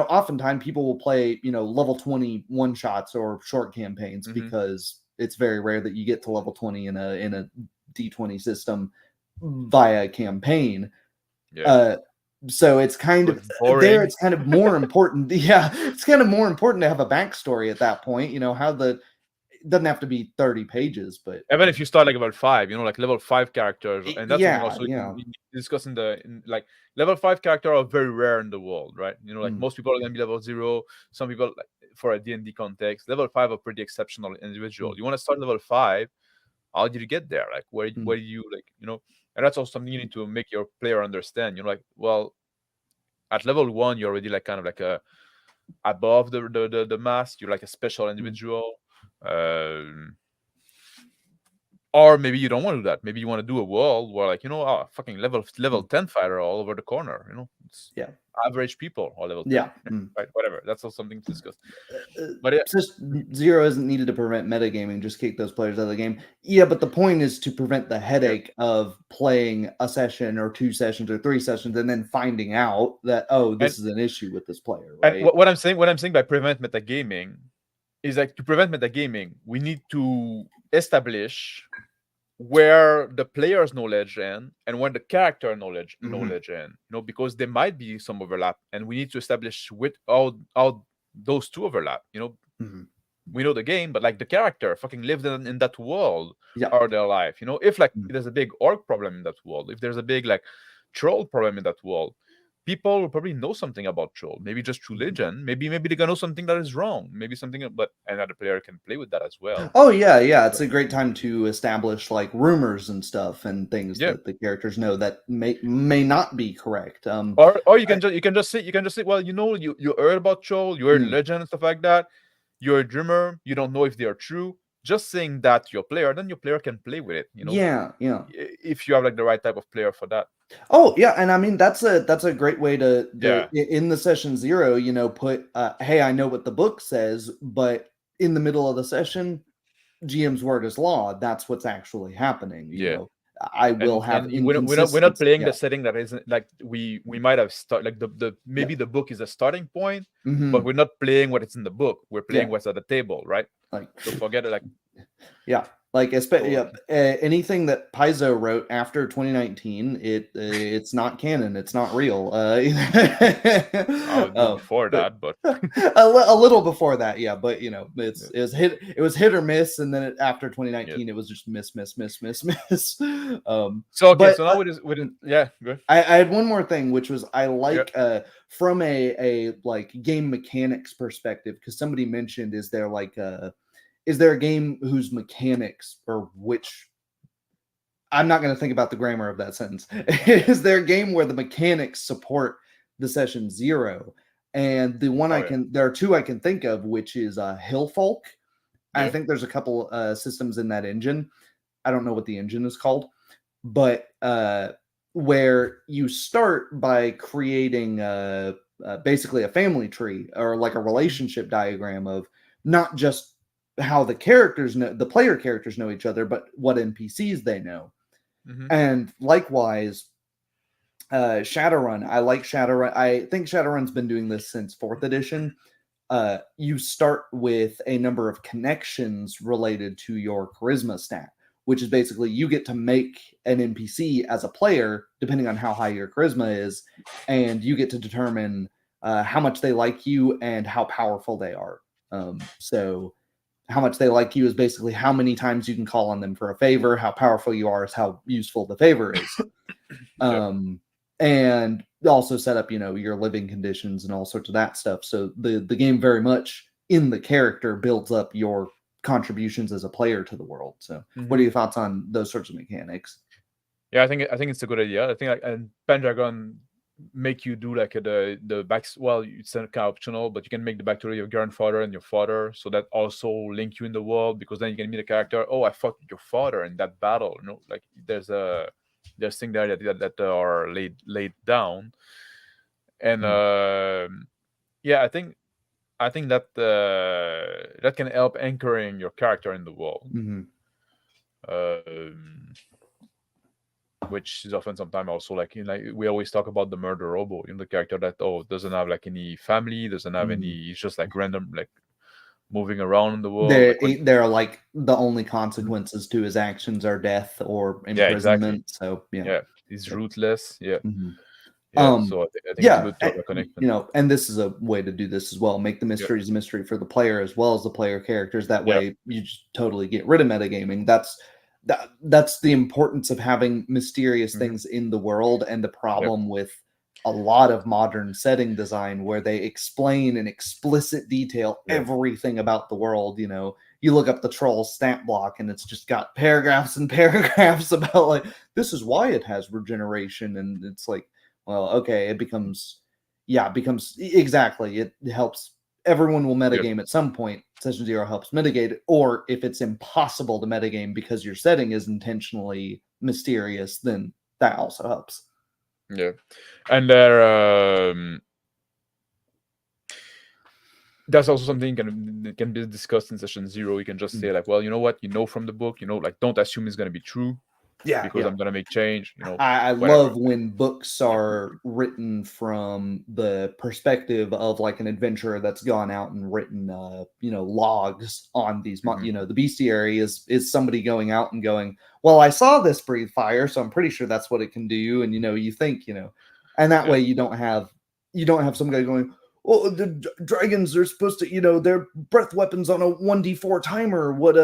oftentimes people will play, level 20 one shots or short campaigns Mm-hmm. because it's very rare that you get to level 20 in a D20 system via campaign. Yeah. So it's kind It was of there. boring. It's kind of more important. Yeah, it's kind of more important to have a backstory at that point. How it doesn't have to be 30 pages, but Even if you start like level 5, like level 5 characters, and that's something yeah, also yeah. we discuss like level 5 character are very rare in the world, right? Like Mm, most people are gonna be level 0. Some people, like, for a D&D context, level 5 are pretty exceptional individual. mm, You want to start level 5, how did you get there? Like mm, where do you, like, and that's also something you need to make your player understand. Like, well, at level 1 you're already like kind of like a above the mass. You're like a special mm, individual. um or maybe you don't want to do that. Maybe you want to do a world where, like, fucking level mm. 10 fighter all over the corner. It's Yeah, average people or level 10. yeah. Mm. Right, whatever. That's also something to discuss. But yeah, Just 0 isn't needed to prevent metagaming. Just kick those players out of the game. Yeah, but the point is to prevent the yeah. headache of playing a session or 2 sessions or 3 sessions and then finding out that, oh, and this is an issue with this player, and right? what I'm saying by prevent metagaming is, like, to prevent metagaming, we need to establish where the player's knowledge and where the character Mhm, knowledge end, because there might be some overlap, and we need to establish with how those two overlap. mhm. We know the game, but, like, the character fucking lived in that world Yeah. or their life. If, like, Mm, there's a big orc problem in that world, if there's a big, like, troll problem in that world, people will probably know something about troll, maybe just through mhm. legend, maybe they gonna know something that is wrong, maybe something, but another player can play with that as well. Oh yeah, yeah. It's But a great time to establish like rumors and stuff and things yeah. that the characters know that may not be correct. Or I, you can just say, well, you heard about troll, you heard mm, legend and stuff like that. You're a dreamer, you don't know if they are true. Just saying that to your player, then your player can play with it. yeah, yeah. If you have, like, the right type of player for that. Oh yeah, and I mean that's a great way to Yeah, in the session 0, put hey, I know what the book says, but in the middle of the session, GM's word is law. That's what's actually happening. yeah. I will have We're not inconsistency. playing Yeah. the setting that isn't, like, we might have start, like, the Yeah. maybe the book is a starting point, but Hmm. we're not playing what is in the book. We're playing Yeah. what's at the table, right? Like So forget it, like. yeah, like So yeah, anything that Paizo wrote after 2019, it's not canon. It's not real. I would know Oh, before but that, but a little before that, yeah. But yeah, it was hit or miss, and then after yeah. 2019, it was just miss. So okay, But so now with it, yeah, good. I had one more thing, which was I Yeah. like from a like game mechanics perspective, because somebody mentioned, is there a game whose mechanics, or which I'm not going to think about the grammar of that sentence. Is there a game where the mechanics support the session 0? And Oh yeah. there are two I can think of, which is Hillfolk. I Yeah. think there's a couple systems in that engine. I don't know what the engine is called, but where you start by creating basically a family tree, or like a relationship diagram of not just how the player characters know each other, but what NPCs they know. Mm-hmm. And likewise, Shadowrun. I like Shadowrun. I think Shadowrun's been doing this since 4th edition. You start with a number of connections related to your charisma stat, which is basically you get to make an NPC as a player, depending on how high your charisma is, and you get to determine how much they like you and how powerful they are. So how much they like you is basically how many times you can call on them for a favor. How powerful you are is how useful the favor is. Yeah. Um, and also set up, your living conditions and all sorts of that stuff. So the game very much in the character builds up your contributions as a player to the world. So, what Mm-hmm. are your thoughts on those sorts of mechanics? Yeah, I think it's a good idea. I think, like, and Pendragon make you do, like, the back. Well, it's kind of optional, but you can make the backstory of your grandfather and your father, so that also link you in the world, because then you can meet a character. Oh, I fought with your father in that battle. Like, there's things there that are laid down, and Mm, yeah, I think I think that that can help anchoring your character in the world. Which is often sometimes also like, like we always talk about the murder robo, the character that doesn't have like any family, doesn't have any, he's just like random, like moving around in the world. They're like the only consequences to his actions are death or imprisonment. So he's ruthless. So I think it's yeah, good to have a connection. And this is a way to do this as well. Make the mysteries a mystery for the player as well as the player characters. That way, you just totally get rid of metagaming. That's the importance of having mysterious things in the world, and the problem with a lot of modern setting design where they explain in explicit detail everything about the world. You look up the troll stat block and it's just got paragraphs and paragraphs about like, this is why it has regeneration, and it's like, well, okay, it becomes exactly, it helps. Everyone will metagame at some point. Session Zero helps mitigate it. Or if it's impossible to metagame because your setting is intentionally mysterious, then that also helps. Yeah. And that's also something can be discussed in session 0. You can just say like, well, you know what, from the book, like, don't assume it's going to be true. Because I'm gonna make change. I love when books are written from the perspective of like an adventurer that's gone out and written logs on these. The bestiary is somebody going out and going, well, I saw this breathe fire, so I'm pretty sure that's what it can do. And you think, and that way you don't have some guy going, well, the dragons are supposed to, they're breath weapons on a 1d4 timer. What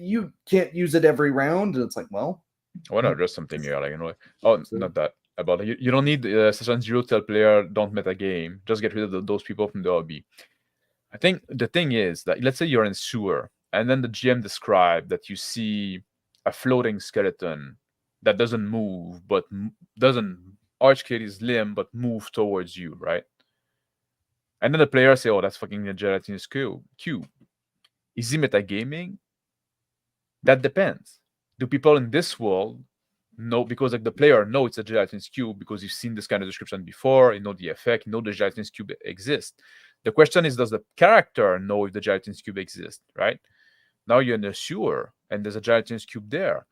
you can't use it every round. And it's like, well, why not just something here, like, not that about it. You don't need session 0 to tell player don't meta game. Just get rid of those people from the hobby. I think the thing is that, let's say you're in sewer, and then the GM described that you see a floating skeleton that doesn't move, but doesn't articulate his limb, but move towards you, right? And then the player say, oh, that's fucking a gelatinous cube. Is he metagaming? That depends. Do people in this world know, because like the player know it's a gelatinous cube because you've seen this kind of description before, you know the effect, you know the gelatinous cube exists. The question is, does the character know if the gelatinous cube exists, right? Now you're in a sewer and there's a gelatinous cube there.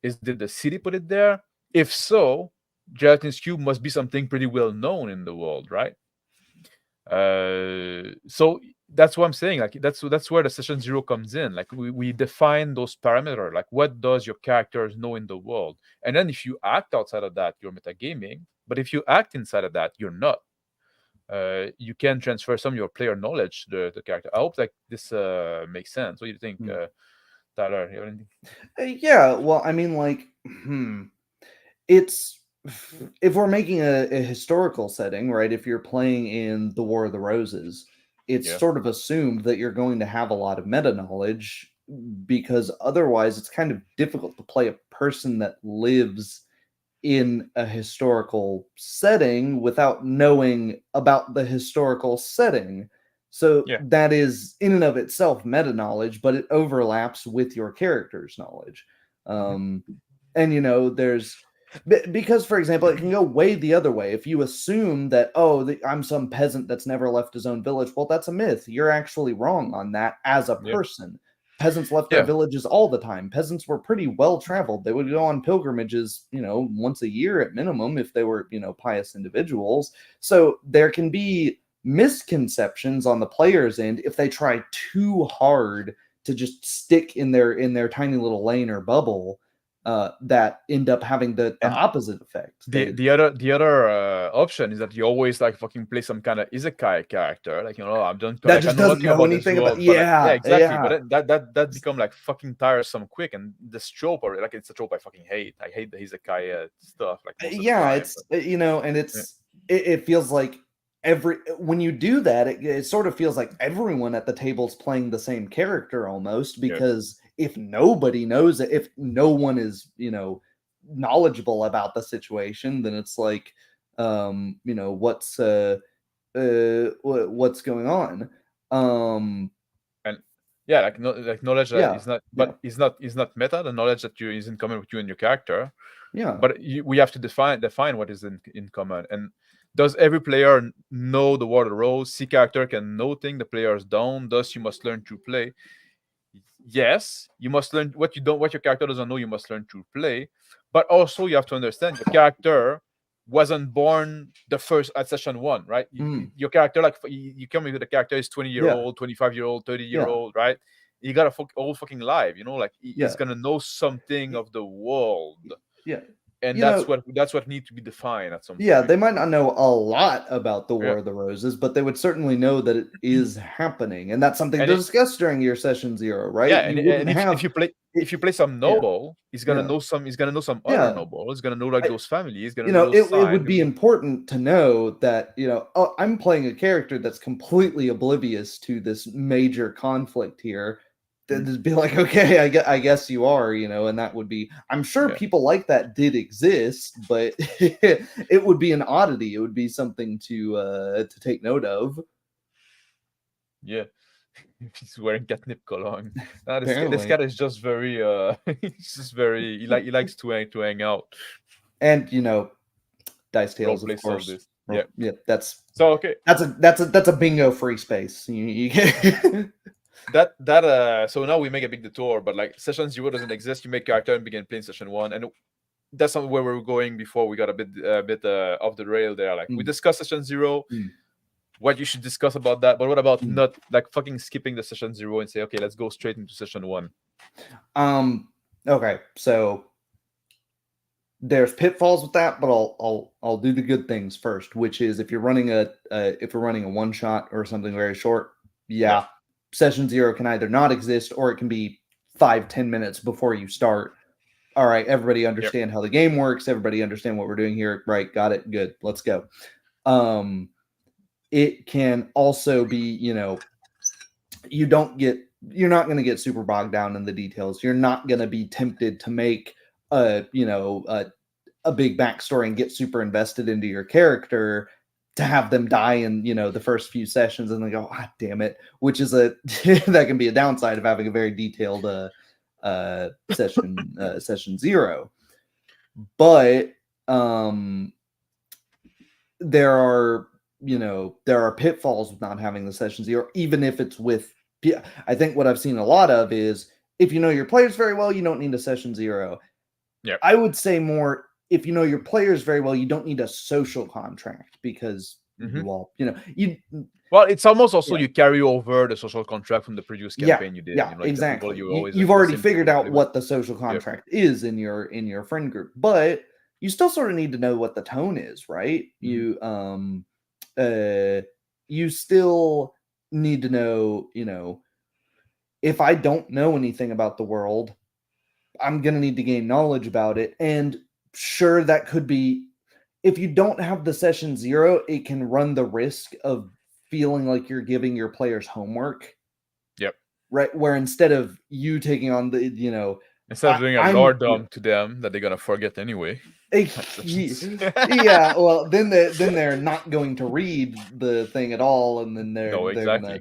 Did the city put it there? If so, gelatinous cube must be something pretty well known in the world, right? So that's what I'm saying. Like that's where the session 0 comes in. Like we define those parameters. Like, what does your characters know in the world? And then if you act outside of that, you're metagaming. But if you act inside of that, you're not. You can transfer some of your player knowledge to the character. I hope like this makes sense. What do you think, Tyler? You have anything? Yeah. Well, I mean, like, it's. If we're making a historical setting, right? If you're playing in the War of the Roses, it's sort of assumed that you're going to have a lot of meta knowledge, because otherwise it's kind of difficult to play a person that lives in a historical setting without knowing about the historical setting. So that is in and of itself meta knowledge, but it overlaps with your character's knowledge. And there's, because, for example, it can go way the other way. If you assume that, I'm some peasant that's never left his own village, well, that's a myth. You're actually wrong on that as a person. Peasants left their villages all the time. Peasants were pretty well traveled. They would go on pilgrimages, once a year at minimum if they were, pious individuals. So there can be misconceptions on the player's end if they try too hard to just stick in their tiny little lane or bubble. That end up having the opposite effect. The other option is that you always like fucking play some kind of isekai character, like I'm done. That just doesn't know anything about. Exactly. But that become like fucking tiresome quick, and this trope, or like it's a trope I fucking hate. I hate the isekai stuff. Like it's and it feels like when you do that, it sort of feels like everyone at the table's playing the same character almost, because if nobody knows it, if no one is, knowledgeable about the situation, then it's like, what's going on? And like knowledge that is not, but is not meta. The knowledge that is in common with you and your character. Yeah. But we have to define what is in common. And Does every player know the War of the Rose? C character can know things the players don't. Thus, you must learn to play. Yes, you must learn what your character doesn't know. You must learn to play, but also you have to understand your character wasn't born the first at session 1, right? Your character, like you come with the character is 20-year old, 25-year-old, 30-year-old, right? You got a whole fucking life, like he's gonna know something of the world. And that's what needs to be defined at some point. They might not know a lot about the War of the Roses, but they would certainly know that it is happening, and that's something to discuss during your session 0, right? Yeah, if you play some noble, he's gonna know some. He's gonna know some other noble. He's gonna know like those families. He's gonna know those it would be important to know that I'm playing a character that's completely oblivious to this major conflict here. To be like, okay, I guess you are, and that would be. I'm sure people like that did exist, but it would be an oddity. It would be something to take note of. Yeah. He's wearing catnip cologne. This cat is just very he's just very he likes to hang out. And Dice Tales, of course. This. Yeah, that's so okay. That's a bingo free space. You so now we make a big detour, but like session 0 doesn't exist. You make character and begin playing session 1, and that's not where we were going before we got a bit off the rail there. Like we discussed session 0. What you should discuss about that, but what about not like fucking skipping the session 0 and say, okay, let's go straight into session 1? Okay, so there's pitfalls with that, but I'll do the good things first, which is if you're running a one shot or something very short, session 0 can either not exist or it can be 5-10 minutes before you start. All right, everybody understand how the game works. Everybody understand what we're doing here. Right, got it. Good, let's go. It can also be, you're not going to get super bogged down in the details. You're not going to be tempted to make a big backstory and get super invested into your character to have them die in, the first few sessions and then go, ah, damn it, which is that can be a downside of having a very detailed session 0. But there are pitfalls with not having the session 0, even if it's with. I think what I've seen a lot of is if you know your players very well, you don't need a session 0. Yeah, I would say more if you know your players very well, you don't need a social contract because you all, Well, it's almost also you carry over the social contract from the previous campaign you did. Exactly. You've already figured out what the social contract is in your friend group, but you still sort of need to know what the tone is, right? You still need to know, if I don't know anything about the world, I'm going to need to gain knowledge about it. And sure, that could be, if you don't have the session 0, it can run the risk of feeling like you're giving your players homework. Yep. Right. Where instead of you taking on the, instead of doing a lore-dump to them that they're going to forget anyway. Yeah, well, then they're not going to read the thing at all, and then they're gonna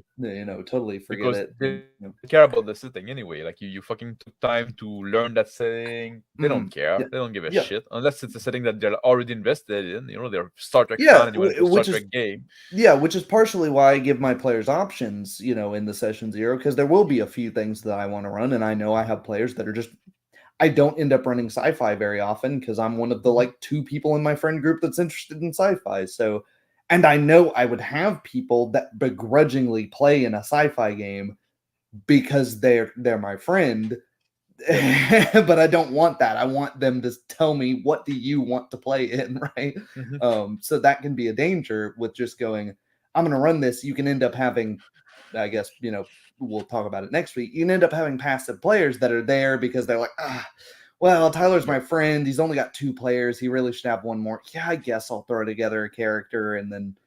totally forget it. They care about the setting anyway. Like you fucking took time to learn that setting. They don't care. They don't give a shit unless it's a setting that they're already invested in. They're Star Trek fan and you want to play Star Trek game. Yeah, which is partially why I give my players options. In the session 0, because there will be a few things that I want to run, and I know I have players that are just. I don't end up running sci-fi very often because I'm one of the 2 people in my friend group that's interested in sci-fi. So, and I know I would have people that begrudgingly play in a sci-fi game because they're my friend, but I don't want that. I want them to tell me, what do you want to play in, right? So that can be a danger with just going, I'm going to run this. You can end up having, I guess, we'll talk about it next week. You can end up having passive players that are there because they're like, well, Tyler's my friend. He's only got 2 players. He really should have one more. Yeah, I guess I'll throw together a character and then,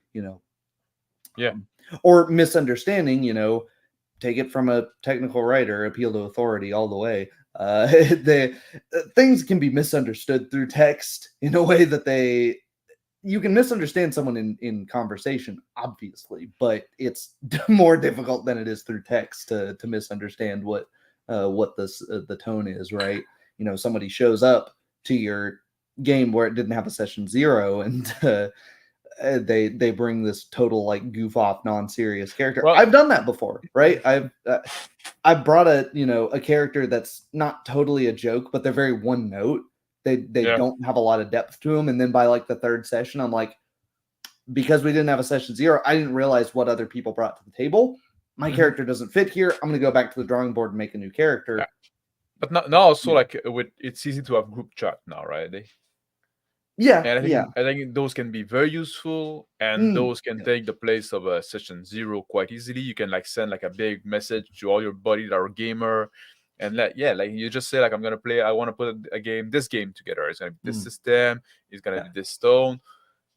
or misunderstanding, take it from a technical writer, appeal to authority all the way. Things can be misunderstood through text in a way that you can misunderstand someone in conversation, obviously, but it's more difficult than it is through text to misunderstand what the tone is, right? Somebody shows up to your game where it didn't have a session 0, and they bring this total like goof off, non-serious character. Well, I've done that before, right? I've brought a character that's not totally a joke, but they're very one note. They yeah. don't have a lot of depth to them, and then by like the third session, I'm like, because we didn't have a session 0, I didn't realize what other people brought to the table. My character doesn't fit here. I'm going to go back to the drawing board and make a new character. Yeah. But now also like it's easy to have group chat now, right? And I think those can be very useful, and those can take the place of a session 0 quite easily. You can like send like a big message to all your buddies that are gamer, and like you just say like, I'm gonna play. I want to put this game together. It's gonna be this system. It's gonna be this tone.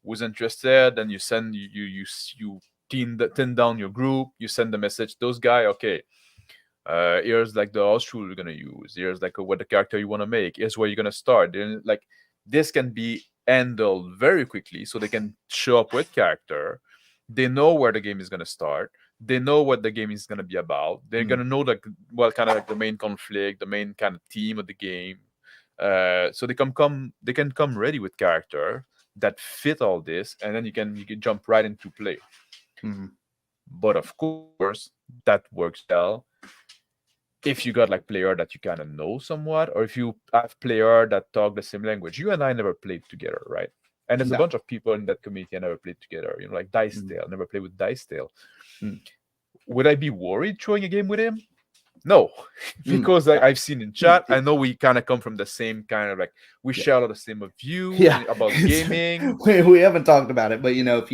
Who's interested? Then you send you tin down your group. You send the message. Those guys, okay. Here's like the house rule you're gonna use. Here's like what the character you want to make. Here's where you're gonna start. Then like this can be handled very quickly, so they can show up with character. They know where the game is gonna start. They know what the game is gonna be about. They're gonna know like kind of like the main conflict, the main kind of theme of the game. So they can come ready with character that fit all this, and then you can jump right into play. But of course, that works well if you got like player that you kind of know somewhat, or if you have player that talk the same language. You and I never played together, right? And there's a bunch of people in that community I never played together. You know, like Dice Tale, never played with Dice Tale. Would I be worried throwing a game with him? No, because like I've seen in chat, I know we kind of come from the same kind of like we share a lot of the same view about gaming. We haven't talked about it, but you know, if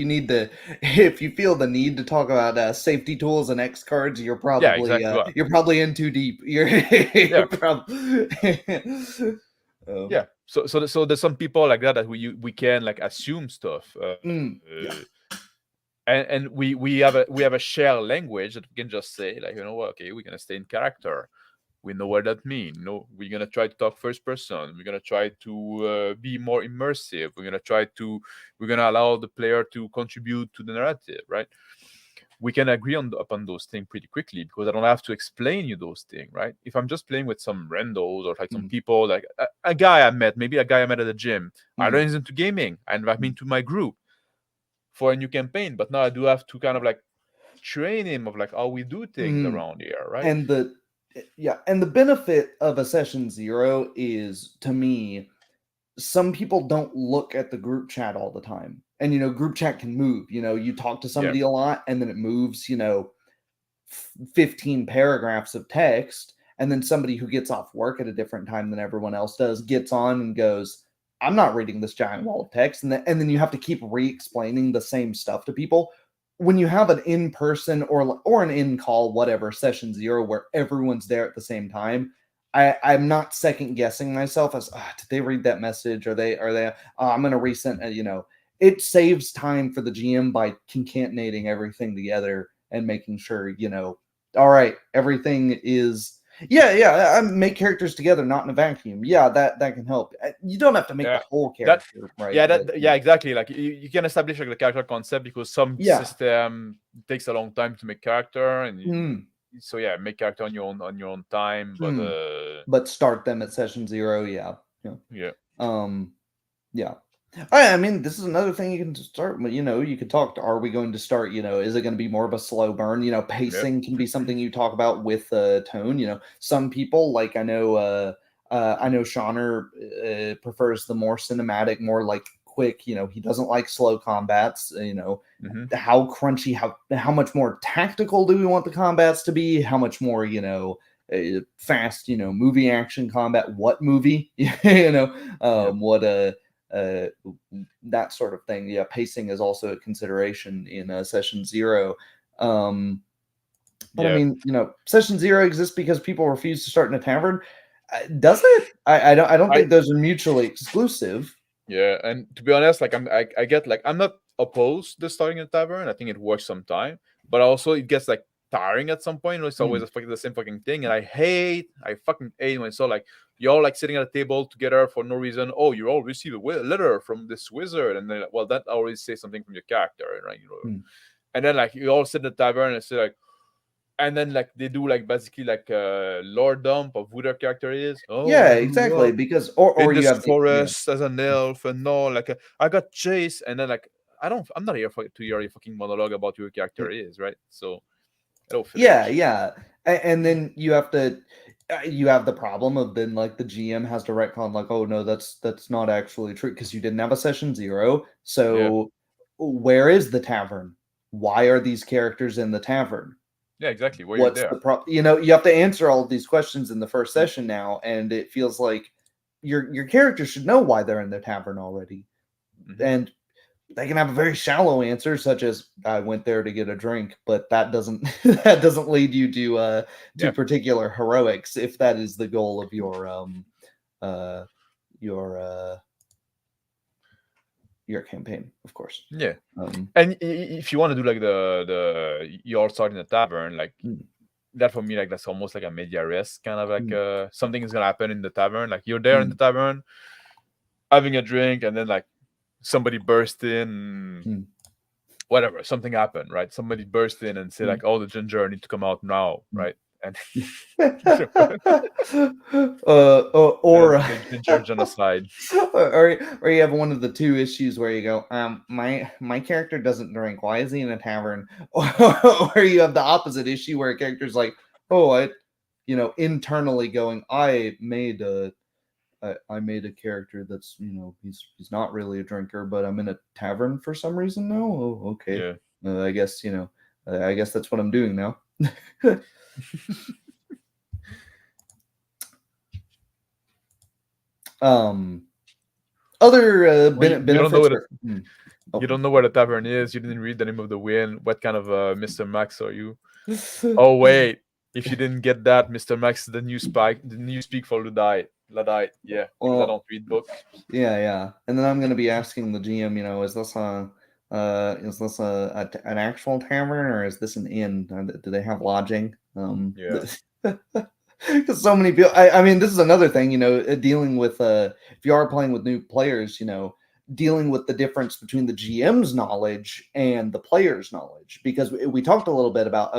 you feel the need to talk about safety tools and X cards, you're probably you're probably in too deep. You're probably So there's some people like that we can like assume stuff. And we have a shared language that we can just say like, you know what, okay, we're gonna stay in character. We know what that means. No, we're gonna try to talk first person. We're gonna try to be more immersive. We're gonna allow the player to contribute to the narrative, right? We can agree upon those things pretty quickly, because I don't have to explain you those things, right? If I'm just playing with some randos or like some people, like a guy I met at the gym, I know he's into gaming, I invite him into my group for a new campaign, but now I do have to kind of like train him of like how we do things around here, right? And the benefit of a session 0 is, to me, some people don't look at the group chat all the time. And you know, group chat can move. You know, you talk to somebody a lot and then it moves, you know, 15 paragraphs of text, and then somebody who gets off work at a different time than everyone else does gets on and goes, I'm not reading this giant wall of text. And then you have to keep re-explaining the same stuff to people. When you have an in-person or an in-call, whatever, session 0, where everyone's there at the same time, I'm not second guessing myself as, did they read that message? Are they I'm going to resend, you know, it saves time for the GM by concatenating everything together and making sure, you know, all right, everything is, make characters together, not in a vacuum. Yeah, that can help. You don't have to make the whole character, right? Exactly. Like you can establish like the character concept, because some system takes a long time to make character, and so make character on your own time, but start them at session 0. I mean, this is another thing you can start. You know, you could talk to, are we going to start, you know, is it going to be more of a slow burn? You know, pacing can be something you talk about with tone. You know, some people, like I know Shauner prefers the more cinematic, more like quick. You know, he doesn't like slow combats. You know, how crunchy, how much more tactical do we want the combats to be? How much more, you know, fast, you know, movie action combat? What movie? You know, that sort of thing. Yeah, pacing is also a consideration in session 0. But I mean, you know, session 0 exists because people refuse to start in a tavern. Does it? I don't think those are mutually exclusive. Yeah, and to be honest, like I get like, I'm not opposed to starting a tavern. I think it works sometime, but also it gets like tiring at some point. It's always the same fucking thing, and I fucking hate when it's all like you're all like sitting at a table together for no reason. Oh, you all receive a letter from this wizard, and then like, well, that already says something from your character, right? You know, and then like you all sit in the tavern and say like, and then like they do like basically like a lore dump of who their character is. Oh, yeah, exactly. Because or in you this have forest as an elf, and no, like I got chased, and then like I'm not here to hear a fucking monologue about who your character is, right? So it'll fit Yeah. And then you have to you have the problem of then like the GM has to retcon like, oh no, that's not actually true because you didn't have a session 0. So where is the tavern? Why are these characters in the tavern? Yeah, exactly. Why you're What's there? the problem? You know, you have to answer all of these questions in the first session now, and it feels like your characters should know why they're in the tavern already. And they can have a very shallow answer, such as "I went there to get a drink," but that doesn't that doesn't lead you to particular heroics if that is the goal of your campaign, of course. Yeah, and if you want to do like the you all start in a tavern, like that for me, like that's almost like a media res kind of like something is gonna happen in the tavern. Like you're there in the tavern, having a drink, and then like somebody burst in, whatever, something happened, right? Somebody burst in and say like, "Oh, the ginger need to come out now," right? And or ginger genocide, or you have one of the two issues where you go, my character doesn't drink. Why is he in a tavern? Or you have the opposite issue where a character's like, oh, internally going, I made a character that's he's not really a drinker, but I'm in a tavern for some reason now. Oh, okay. Yeah. I guess I guess that's what I'm doing now. Other benefits. You don't know where the tavern is. You didn't read the name of the win. What kind of Mr. Max are you? Oh wait, if you didn't get that, Mr. Max, the new speak for Ludite. Yeah, because I don't read books. Yeah. And then I'm going to be asking the GM, is this an actual tavern or is this an inn? Do they have lodging? Yeah. Because so many people. I mean, this is another thing, dealing with if you are playing with new players, dealing with the difference between the GM's knowledge and the player's knowledge. Because we talked a little bit about,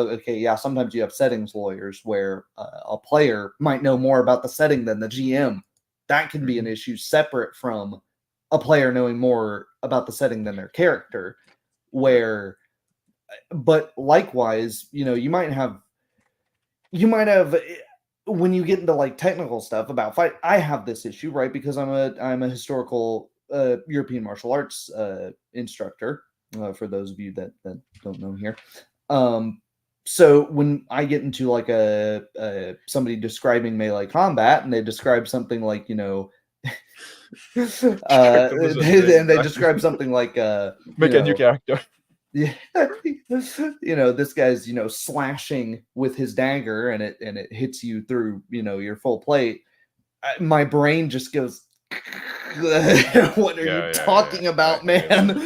sometimes you have settings lawyers where a player might know more about the setting than the GM. That can be an issue separate from a player knowing more about the setting than their character. But likewise, you might have when you get into like technical stuff about fight. I have this issue, right? Because I'm a historical European martial arts instructor, for those of you that don't know here. So when I get into like somebody describing melee combat and they describe something like, and they describe something like make a new character. Yeah, this guy's slashing with his dagger and it hits you through your full plate. My brain just goes, what are you talking about, man?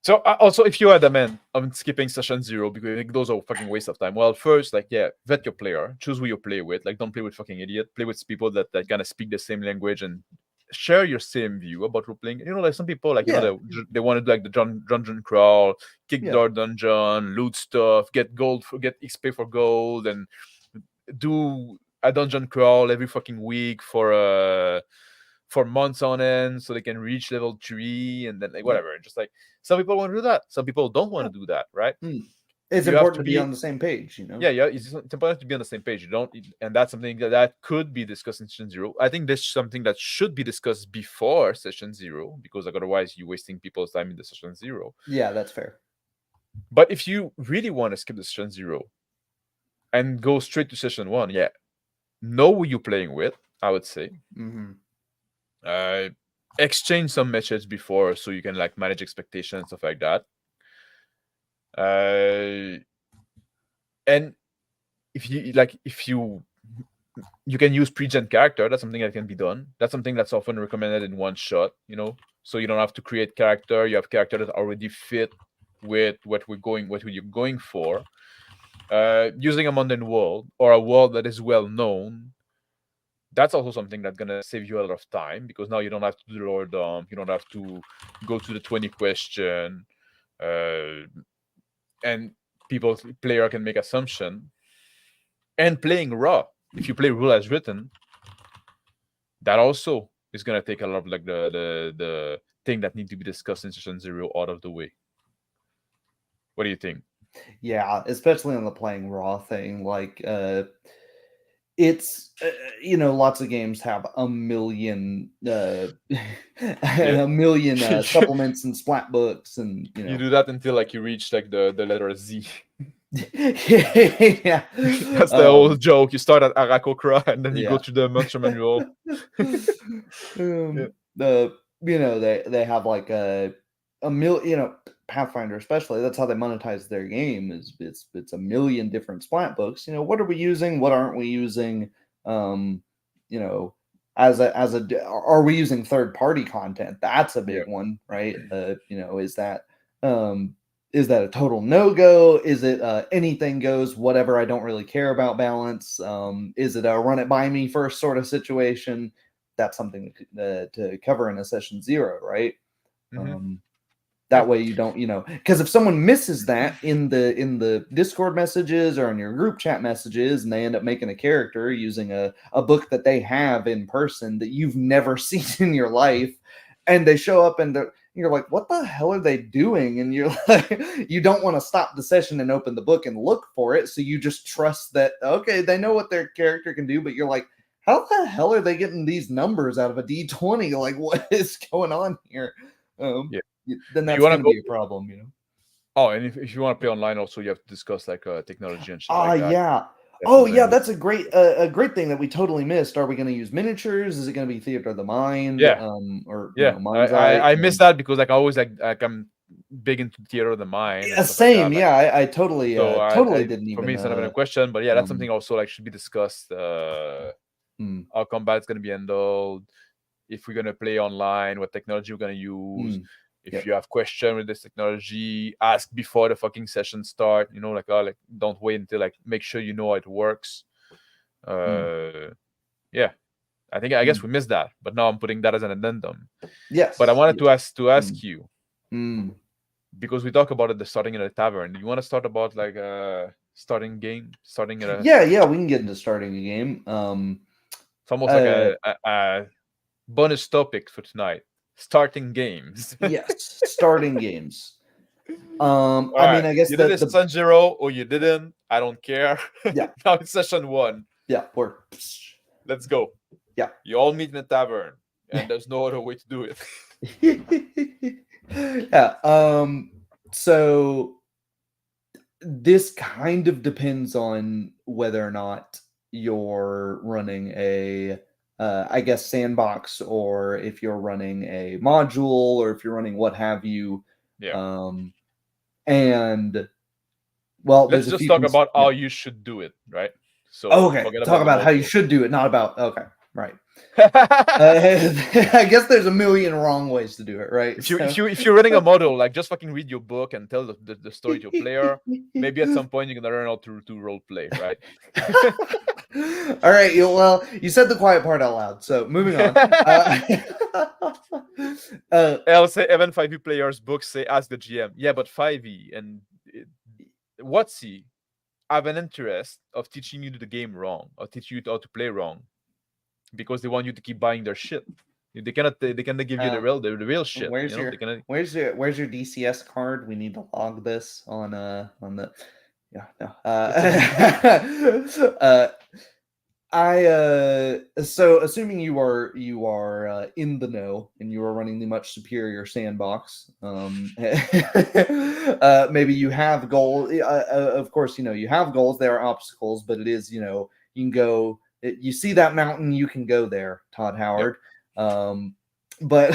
So also, if you are the man, I'm skipping session 0 because I think those are fucking waste of time. Well, first, vet your player, choose who you play with. Like, don't play with fucking idiot. Play with people that kind of speak the same language and share your same view about role playing. Like some people, like they want to do like the dungeon crawl, kick door dungeon, loot stuff, get XP for gold, and do a dungeon crawl every fucking week for months on end so they can reach level 3 and then like whatever. Just like some people want to do that, some people don't want to do that, right? It's important to be on the same page, it's important to be on the same page. And that's something that could be discussed in session 0. I think this is something that should be discussed before session 0 because like otherwise you're wasting people's time in the session 0. Yeah, that's fair. But if you really want to skip the session 0 and go straight to session 1, know who you're playing with, I would say. Exchange some messages before so you can like manage expectations, stuff like that. And if you can use pre-gen character, that's something that can be done. That's something that's often recommended in one shot, so you don't have to create character. You have character that already fit with what you're going for. Using a mundane world or a world that is well known, that's also something that's gonna save you a lot of time because now you don't have to do the lore dump, you don't have to go to the 20 question, and player can make assumption. And playing raw, if you play rule as written, that also is gonna take a lot of like the things that need to be discussed in session 0 out of the way. What do you think? Yeah, especially on the playing raw thing. Like, it's lots of games have a million a million supplements and splat books, and you do that until like you reach like the letter Z. Yeah, That's the old joke. You start at Arakokra and then you go to the monster manual. They have like a million, Pathfinder especially, that's how they monetize their game, is it's a million different splat books. What are we using, what aren't we using, are we using third party content? That's a big one, right? Is that a total no-go? Is it anything goes, whatever, I don't really care about balance? Is it a run it by me first sort of situation? That's something to cover in a session 0, right? That way you don't, because if someone misses that in the Discord messages or in your group chat messages, and they end up making a character using a book that they have in person that you've never seen in your life, and they show up and you're like, what the hell are they doing? And you're like, you don't want to stop the session and open the book and look for it. So you just trust that, okay, they know what their character can do, but you're like, how the hell are they getting these numbers out of a D20? Like, what is going on here? Then that's going to be a problem, Oh, and if you want to play online, also you have to discuss like technology and shit like that. Yeah. Oh yeah, that's a great thing that we totally missed. Are we going to use miniatures? Is it going to be Theater of the Mind? Yeah. Mind's Eye? I missed that because like I always like I'm big into Theater of the Mind. Yeah, same. Like I totally totally didn't even. For me, it's not even a question, but yeah, that's something also like should be discussed. How combat's going to be handled, if we're going to play online, what technology we're going to use. If you have questions with this technology, ask before the fucking session start. Like don't wait until like make sure you know how it works. Yeah, I guess we missed that, but now I'm putting that as an addendum. Yes. But I wanted to ask you, because we talk about it, the starting in a tavern. You want to start about like starting game, starting at a yeah, we can get into starting a game. It's almost like a bonus topic for tonight. Starting games. Yes, starting games. Right. I guess you did session 0 or you didn't. I don't care. Yeah. Now it's session 1. Yeah, let's go. Yeah. You all meet in a tavern, and there's no other way to do it. Yeah. So this kind of depends on whether or not you're running a I guess sandbox, or if you're running a module, or if you're running what have you. Yeah. And well, let's just talk about how you should do it, right? So okay, talk about how you should do it, not about right. I guess there's a million wrong ways to do it, right? If you're running a model, like just fucking read your book and tell the story to your player. Maybe at some point you're gonna learn how to role play, right? All right. Well, you said the quiet part out loud, so moving on. I'll say even 5e players' books say ask the GM. Yeah, but 5e and what's he have an interest of teaching you the game wrong, or teach you how to play wrong, because they want you to keep buying their shit. They cannot give you the real shit. Where's your DCS card? We need to log this on the so assuming you are in the know and you are running the much superior sandbox, maybe you have goals. Of course, you have goals. There are obstacles, but it is, you can go. You see that mountain, you can go there, Todd Howard. Yep. But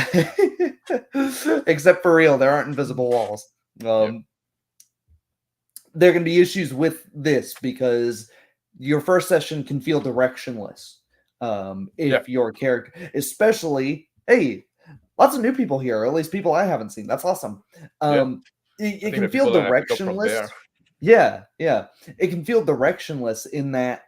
except for real, there aren't invisible walls. Yep. There can be issues with this because your first session can feel directionless. If your character, especially, hey, lots of new people here, or at least people I haven't seen. That's awesome. It can feel directionless. Yeah. It can feel directionless in that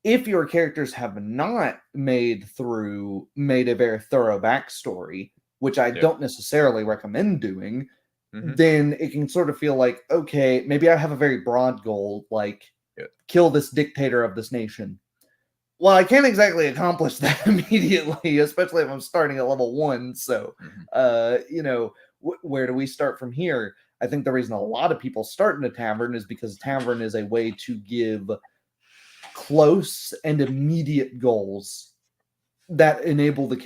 if your characters have not made a very thorough backstory, which I don't necessarily recommend doing, then it can sort of feel like, okay, maybe I have a very broad goal, like kill this dictator of this nation. Well, I can't exactly accomplish that immediately, especially if I'm starting at level 1. So, where do we start from here? I think the reason a lot of people start in a tavern is because tavern is a way to give close and immediate goals that enable the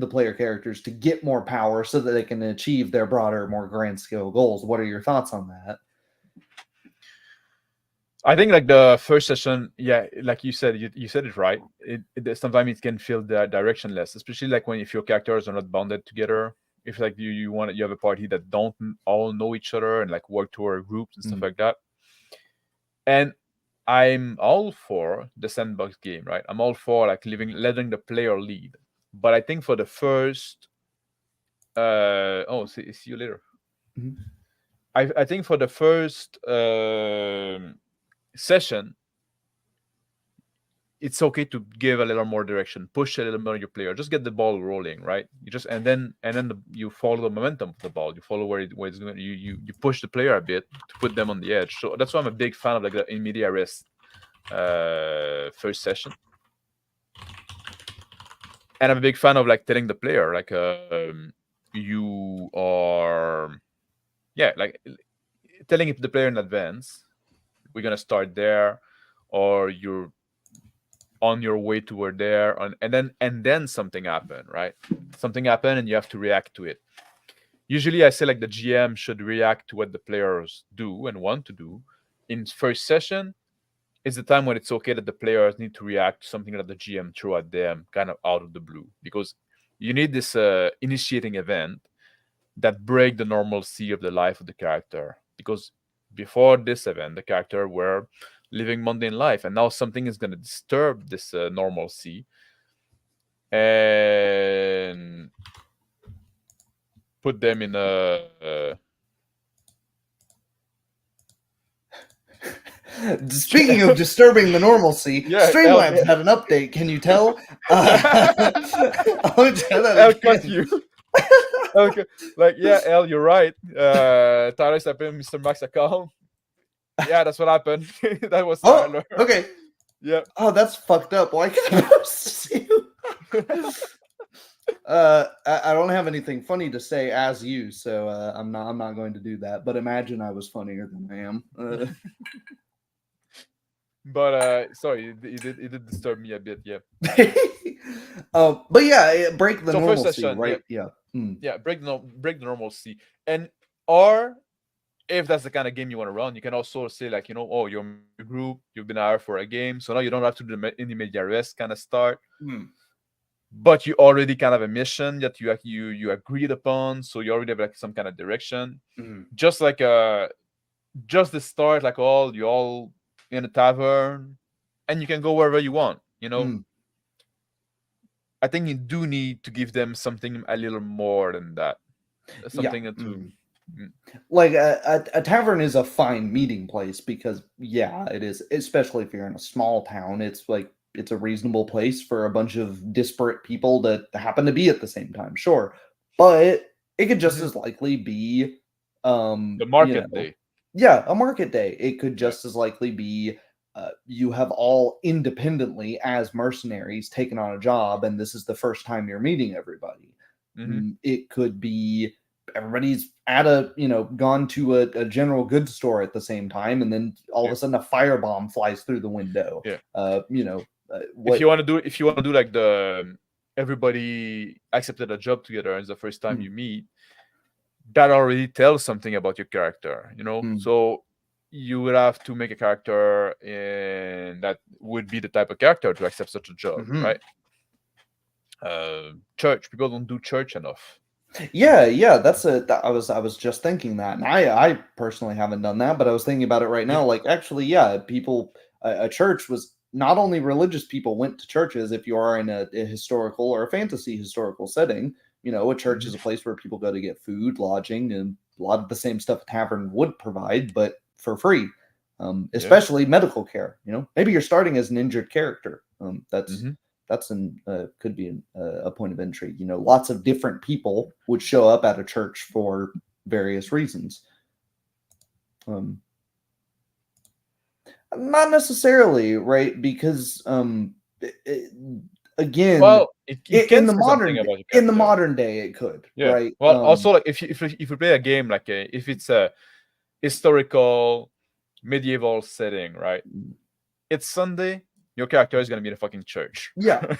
player characters to get more power so that they can achieve their broader, more grand scale goals. What are your thoughts on that? I think like the first session, yeah, like you said, you said it right. Sometimes it can feel directionless, especially like when if your characters are not bonded together. If like you have a party that don't all know each other and like work toward groups and stuff like that. And I'm all for the sandbox game, right? I'm all for like letting the player lead. But I think for the first, see you later. Mm-hmm. I think for the first session, it's okay to give a little more direction, push a little more your player, just get the ball rolling, right? You just and then you follow the momentum of the ball. You follow where it's going. You push the player a bit to put them on the edge. So that's why I'm a big fan of like the in media res first session, and I'm a big fan of like telling the player like you are, yeah, like telling the player in advance, we're gonna start there, or you're on your way toward there, and then something happened, right? Something happened and you have to react to it. Usually I say like the GM should react to what the players do and want to do. In first session is the time when it's okay that the players need to react to something that the GM threw at them kind of out of the blue, because you need this initiating event that break the normalcy of the life of the character, because before this event the character were living mundane life, and now something is going to disturb this normalcy and put them in a Speaking of disturbing the normalcy, yeah, Streamlabs had an update. Can you tell? I'll try that again. Cut you. Okay, like yeah, L, you're right. Tyler stepped in Mr. Max account. Yeah, that's what happened. That was Tyler. Okay. Yeah. Oh, that's fucked up. Why can't I see you? I don't have anything funny to say as you, so I'm not going to do that. But imagine I was funnier than I am. But sorry, it did disturb me a bit. Yeah. But yeah, break the normalcy, first session, right? Yeah. Yeah, break the normalcy, and or if that's the kind of game you want to run, you can also say like, oh, you're in a group, you've been hired for a game, so now you don't have to do the in media res kind of start. But you already kind of a mission that you agreed upon, so you already have like some kind of direction. Just like just the start, like you all in a tavern, and you can go wherever you want. I think you do need to give them something a little more than that. Something to like a tavern is a fine meeting place, because yeah, it is, especially if you're in a small town. It's like it's a reasonable place for a bunch of disparate people that happen to be at the same time, sure, but it could just as likely be the market day. Yeah, a market day. It could just as likely be you have all independently as mercenaries taken on a job, and this is the first time you're meeting everybody. It could be everybody's at gone to a general goods store at the same time, and then all of a sudden a firebomb flies through the window. If you want to do like the everybody accepted a job together and it's the first time you meet, that already tells something about your character, so you would have to make a character that would be the type of character to accept such a job, right? Church, people don't do church enough. Yeah, that's I was just thinking that, and I personally haven't done that, but I was thinking about it right now. Like, actually, yeah, people, a church was not only religious people went to churches. If you are in a historical or a fantasy historical setting, a church is a place where people go to get food, lodging, and a lot of the same stuff a tavern would provide, but for free. Especially medical care. Maybe you're starting as an injured character. That's could be a point of entry. Lots of different people would show up at a church for various reasons. Not necessarily, right? Because again, well, it can in the say something modern about your in the character. modern day, it could, Yeah. right? Well, also like if you play a game like if it's a historical medieval setting, right? It's Sunday. Your character is gonna be in a fucking church. Yeah.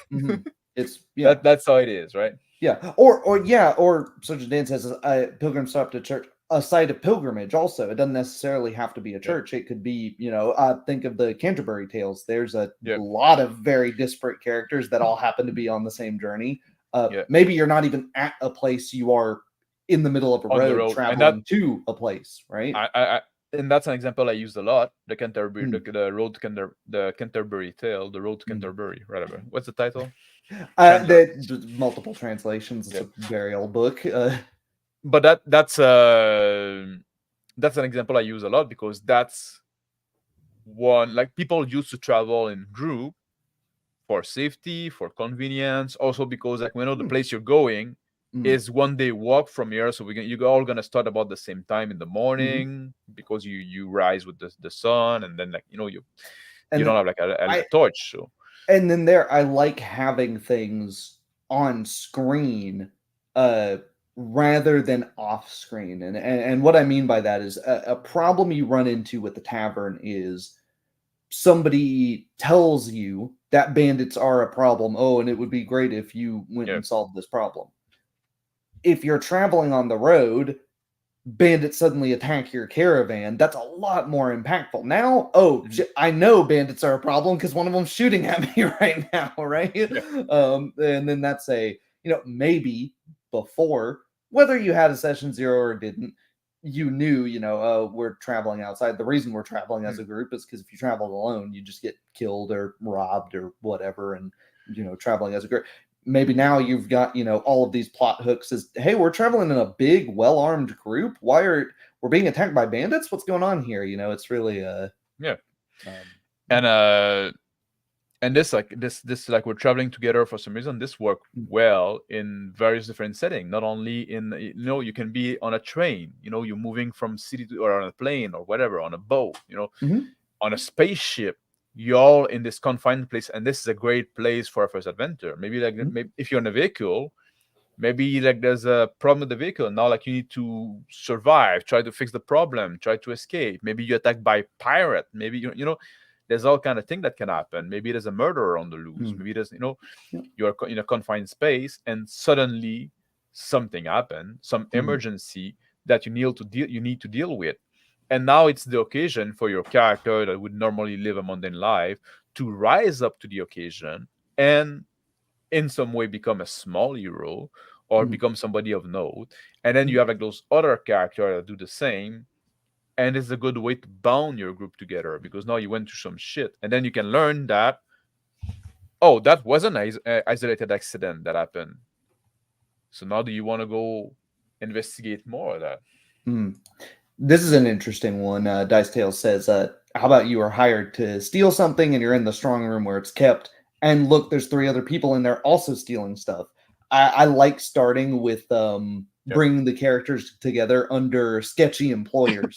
It's yeah. That's how it is, right? Yeah, or such as Dan says, a pilgrim stop to church, a site of pilgrimage. Also, it doesn't necessarily have to be a Yeah. church. It could be, think of the Canterbury Tales. There's a Yeah. lot of very disparate characters that all happen to be on the same journey. Yeah. Maybe you're not even at a place; you are in the middle of a On the road road, and that traveling to a place, right? and that's an example I used a lot. The Canterbury, Mm. the road to the Canterbury Tale, the road to Canterbury, whatever. What's the title? Multiple translations. It's Yeah. a very old book. But that's an example I use a lot because that's one, like, people used to travel in group for safety, for convenience, also because like we know the place you're going is one day walk from here, so you're all gonna start about the same time in the morning because you rise with the sun, and then like you don't have like a torch, so. And then I like having things on screen rather than off screen. And what I mean by that is a problem you run into with the tavern is somebody tells you that bandits are a problem. Oh, and it would be great if you went and solved this problem. If you're traveling on the road, bandits suddenly attack your caravan. That's a lot more impactful. Now, I know bandits are a problem because one of them's shooting at me right now, right? Yeah. And then that's maybe before, whether you had a session 0 or didn't, you knew, we're traveling outside. The reason we're traveling as a group is because if you travel alone, you just get killed or robbed or whatever. And traveling as a group, maybe now you've got all of these plot hooks as, hey, we're traveling in a big well-armed group, we're being attacked by bandits, what's going on here? It's really and this like we're traveling together for some reason. This worked well in various different settings, not only in you can be on a train, you're moving from city to, or on a plane or whatever, on a boat, on a spaceship. You're all in this confined place, and this is a great place for a first adventure. Maybe maybe if you're in a vehicle, maybe like there's a problem with the vehicle now, like you need to survive, try to fix the problem, try to escape. Maybe you're attacked by pirate. Maybe there's all kind of thing that can happen. Maybe there's a murderer on the loose. Maybe there's you're in a confined space, and suddenly something happened, some emergency that you need to deal with. And now it's the occasion for your character that would normally live a mundane life to rise up to the occasion and in some way become a small hero or become somebody of note. And then you have like those other characters that do the same. And it's a good way to bound your group together because now you went through some shit. And then you can learn that, oh, that was an isolated accident that happened. So now do you want to go investigate more of that? This is an interesting one. Dice Tales says, how about you are hired to steal something and you're in the strong room where it's kept, and look, there's 3 other people in there also stealing stuff. I like starting with bringing the characters together under sketchy employers,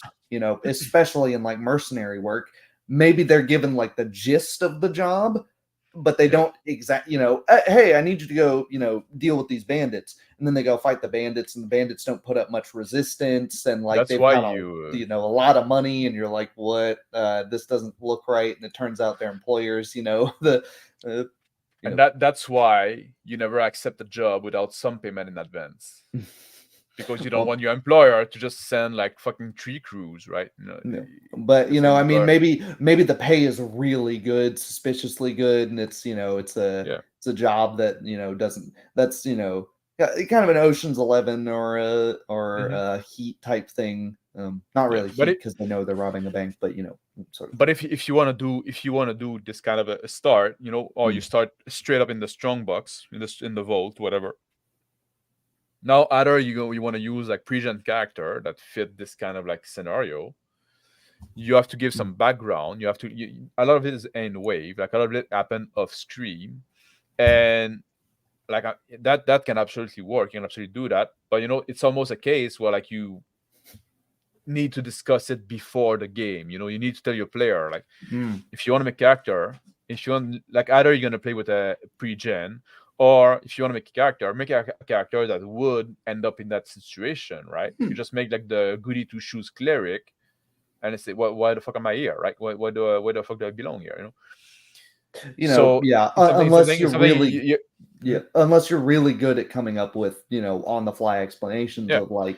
especially in like mercenary work. Maybe they're given like the gist of the job, but they don't hey, I need you to go, deal with these bandits. And then they go fight the bandits, and the bandits don't put up much resistance. And like, they've got a lot of money, and you're like, what? This doesn't look right. And it turns out they're employers, and that's why you never accept a job without some payment in advance. Because you don't want your employer to just send like fucking 3 crews, right? But I mean, maybe the pay is really good, suspiciously good, and it's it's a job that doesn't, that's kind of an Ocean's 11 or a Heat type thing. Not really Heat because they know they're robbing a bank, but sort of. But if you want to do this kind of a start, or you start straight up in the strong box, in the vault, whatever. Now, either you want to use like pre-gen character that fit this kind of like scenario. You have to give some background. You have to. A lot of it is in wave. Like a lot of it happen off stream, and like that can absolutely work. You can absolutely do that. But it's almost a case where like you need to discuss it before the game. You need to tell your player like, if you want to make character if you want, like, either you're gonna play with a pre-gen, or if you want to make a character that would end up in that situation, right? You just make like the goody two shoes cleric, and it's why the fuck am I here, right? Why do where the fuck do I belong here? So yeah, unless you're really unless you're really good at coming up with on the fly explanations of like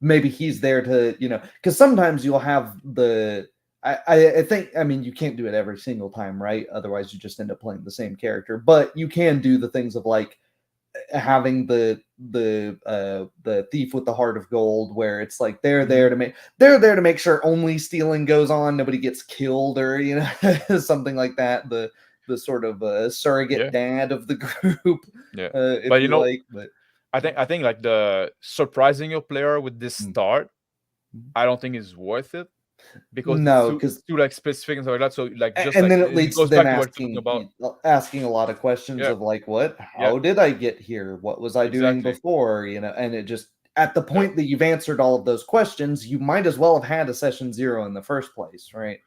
maybe he's there to because sometimes you'll have the I think, I mean, you can't do it every single time, right? Otherwise you just end up playing the same character, but you can do the things of like having the thief with the heart of gold, where it's like they're there to make sure only stealing goes on, nobody gets killed, or something like that. The sort of surrogate dad of the group, but I think like the surprising your player with this start, I don't think is worth it, because it's too like specific and stuff like that. So like just and like then it leads to them asking a lot of questions of like, how did I get here? What was I doing before? And it just, at the point that you've answered all of those questions, you might as well have had a session 0 in the first place, right?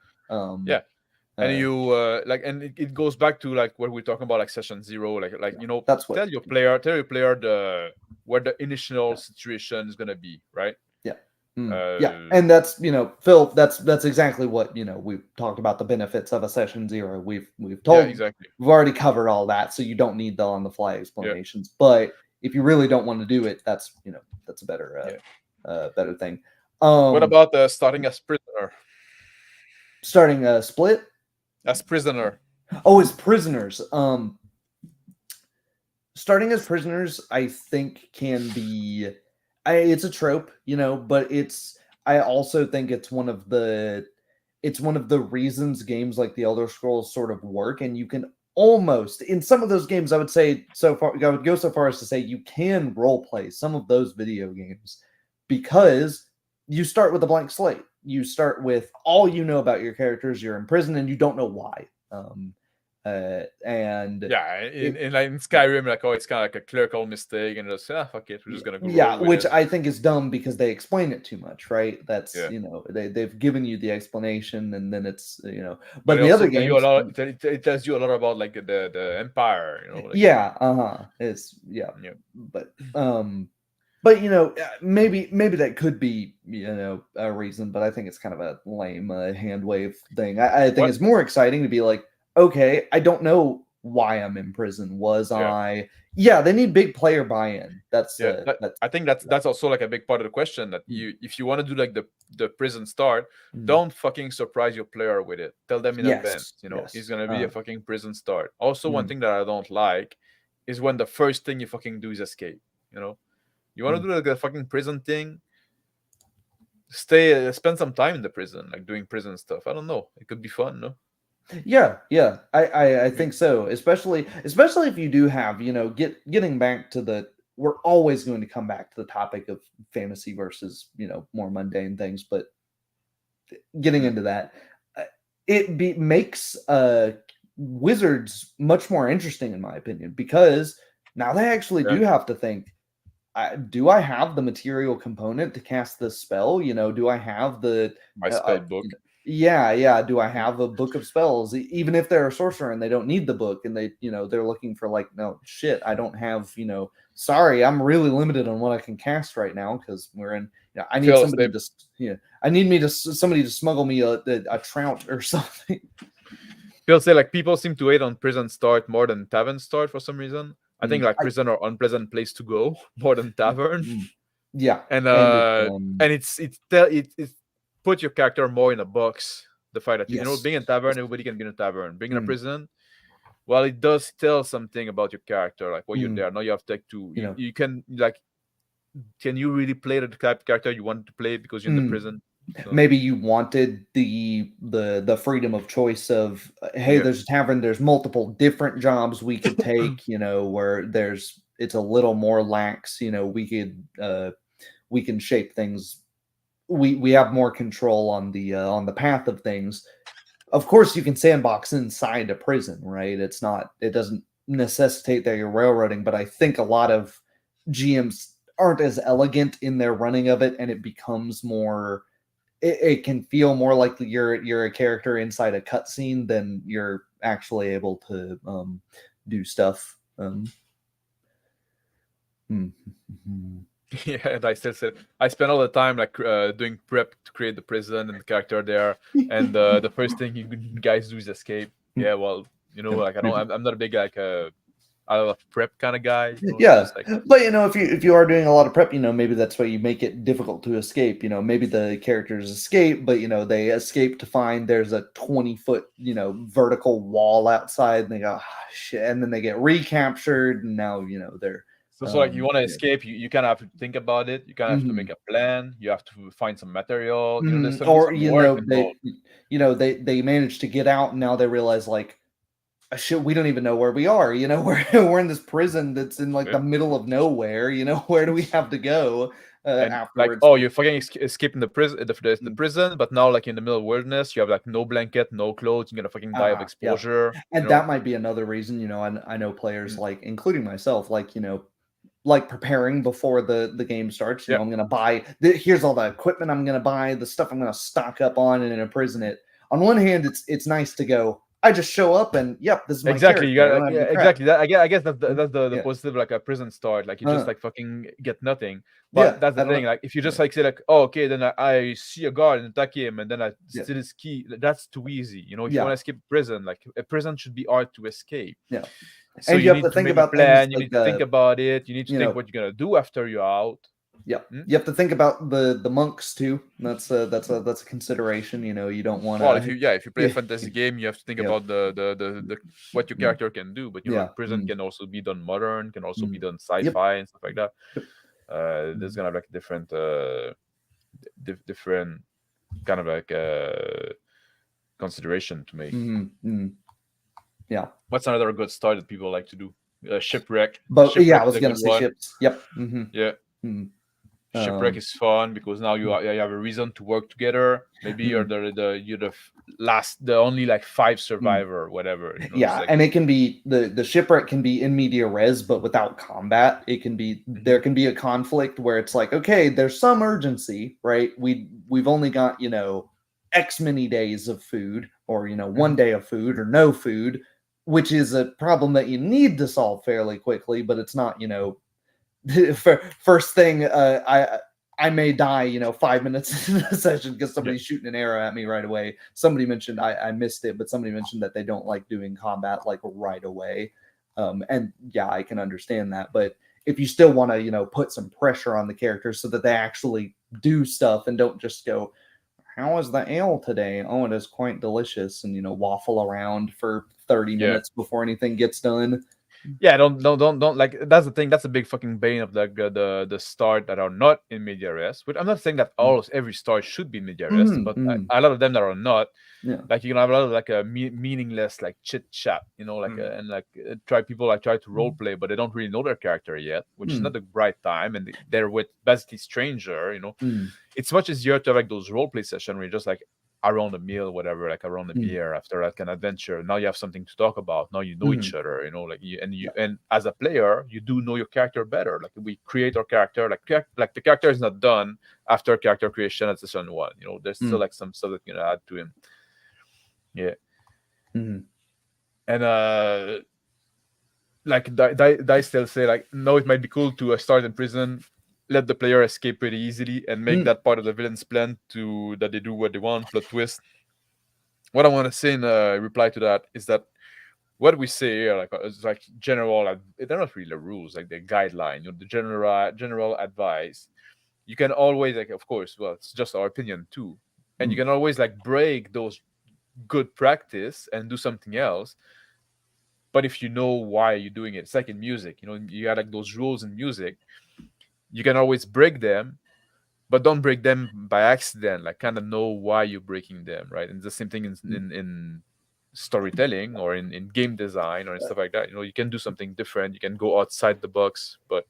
And you and it goes back to like what we're talking about, like session 0, like that's what tell your player the where the initial situation is gonna be, right? And that's Phil, that's exactly what we've talked about, the benefits of a session 0. We've told we've already covered all that, so you don't need the on the fly explanations. But if you really don't want to do it, that's that's a better better thing. What about starting as prisoner? Starting a split as prisoner. Oh, as prisoners. Starting as prisoners, I think can be. It's a trope, but I also think it's one of the reasons games like the Elder Scrolls sort of work, and you can almost, in some of those games, I would say so far, I would go so far as to say you can role play some of those video games, because you start with a blank slate. You start with all you know about your characters. You're in prison and you don't know why. And in Skyrim, like, it's kind of like a clerical mistake, and just fuck it, we're just gonna go which I think is dumb, because they explain it too much, right? That's they've given you the explanation, and then it's but in the other games it tells you a lot about like the empire, it's but maybe that could be a reason, but I think it's kind of a lame hand wave thing. I think it's more exciting to be like, okay, I don't know why I'm in prison. They need big player buy-in. I think that's also like a big part of the question, that if you want to do like the prison start, don't fucking surprise your player with it. Tell them in advance, it's gonna be a fucking prison start. Also, one thing that I don't like is when the first thing you fucking do is escape. You want to do like a fucking prison thing, spend some time in the prison, like doing prison stuff. I don't know, it could be fun, no? I think so, especially if you do have getting back to we're always going to come back to the topic of fantasy versus more mundane things, but getting into that, it makes wizards much more interesting, in my opinion, because now they actually do have to think, do I have the material component to cast this spell? Do I have my spell book? Do I have a book of spells? Even if they're a sorcerer and they don't need the book, and they're looking for like, no shit, I don't have, sorry, I'm really limited on what I can cast right now, because we're in, I need somebody to smuggle me a trout or something. People say like people seem to hate on prison start more than tavern start for some reason. I think like prison are unpleasant place to go more than tavern. And it's put your character more in a box. The fact that being in tavern, everybody can be in a tavern. Being in a prison, well, it does tell something about your character, like why you're there. Now you have to you can like, can you really play the type of character you want to play because you're in the prison? So. Maybe you wanted the freedom of choice of, hey, there's a tavern, there's multiple different jobs we could take, where it's a little more lax, we can shape things. We have more control on the path of things. Of course, you can sandbox inside a prison, right? It doesn't necessitate that you're railroading, but I think a lot of GMs aren't as elegant in their running of it, and it becomes it can feel more like you're a character inside a cutscene than you're actually able to do stuff. Yeah, and I still said I spend all the time like doing prep to create the prison and the character there, and the first thing you guys do is escape. Yeah, well, like I'm not a big like I love prep kind of guy. Yeah, just like, but if you are doing a lot of prep, maybe that's why you make it difficult to escape. Maybe the characters escape, but they escape to find there's a 20-foot vertical wall outside, and they go, shit, and then they get recaptured, and now they're so like you want to escape, you kind of have to think about it. You kind of have to make a plan. You have to find some material. There's some work involved. they manage to get out, and now they realize like, shit, we don't even know where we are. We're in this prison that's in like the middle of nowhere. Where do we have to go afterwards? Like, oh, you're fucking escaping the prison, the prison, but now like in the middle of wilderness, you have like no blanket, no clothes. You're gonna fucking die of exposure. Yeah. And that might be another reason. I know players like, including myself, like preparing before the game starts. I'm gonna buy. Here's all the equipment I'm gonna buy. The stuff I'm gonna stock up on and imprison it. On one hand, it's nice to go, I just show up and yep, this is my exactly. You character. got exactly. That, I guess that's the positive, like a prison start. Like you just like fucking get nothing. But that's the thing. Like if you just like say like, oh, okay, then I see a guard and attack him, and then I steal his key. That's too easy. If you want to escape prison, like a prison should be hard to escape. Yeah. So and you need to think about a plan. You need to think about it. You need to think what you're gonna do after you're out. Yeah, you have to think about the monks too. That's a consideration. You don't want to. Well, if you play a fantasy game, you have to think about the what your character can do. But prison can also be done modern, can also be done sci-fi and stuff like that. There's gonna have like different different kind of like consideration to make. Yeah. What's another good start that people like to do? Shipwreck. But Shipwreck I was gonna say ships. Yep. Yeah. Shipwreck is fun because now you have a reason to work together. Maybe you're the only like 5 survivor, whatever. And it can be the shipwreck can be in media res, but without combat. It can be there can be a conflict where it's like, okay, there's some urgency, right? We've only got X many days of food, or 1 day of food, or no food, which is a problem that you need to solve fairly quickly, but it's not first thing, I may die 5 minutes into the session because somebody's shooting an arrow at me right away. Somebody mentioned, I missed it, but somebody mentioned that they don't like doing combat like right away. And yeah, I can understand that, but if you still want to put some pressure on the characters so that they actually do stuff and don't just go, how is the ale today? Oh, it is quite delicious, and waffle around for 30 minutes before anything gets done. Yeah, don't like, that's the thing. That's a big fucking bane of the start that are not in media res. Which I'm not saying that every start should be media res, but a lot of them that are not. Like you can have a lot of like a meaningless like chit chat, and like try to role play, but they don't really know their character yet, which is not the right time, and they're with basically stranger. It's much easier to have like those role play sessions where you're just like around a meal, whatever, like around a beer after like an adventure. Now you have something to talk about. Now you know each other, and as a player, you do know your character better. Like we create our character, like the character is not done after character creation at session 1. There's still like some stuff that you add to him. Yeah. And like die still say like, no, it might be cool to start in prison, let the player escape pretty easily, and make that part of the villain's plan to that they do what they want, plot twist. What I want to say in reply to that is that what we say here, like, is like general. They're not really rules, like the guideline, the general advice. You can always, like, of course, well, it's just our opinion too, and you can always like break those good practice and do something else. But if you know why you're doing it, it's like in music. You got like those rules in music. You can always break them, but don't break them by accident. Like, kind of know why you're breaking them, right? And the same thing in storytelling or in game design or in stuff like that. You can do something different. You can go outside the box, but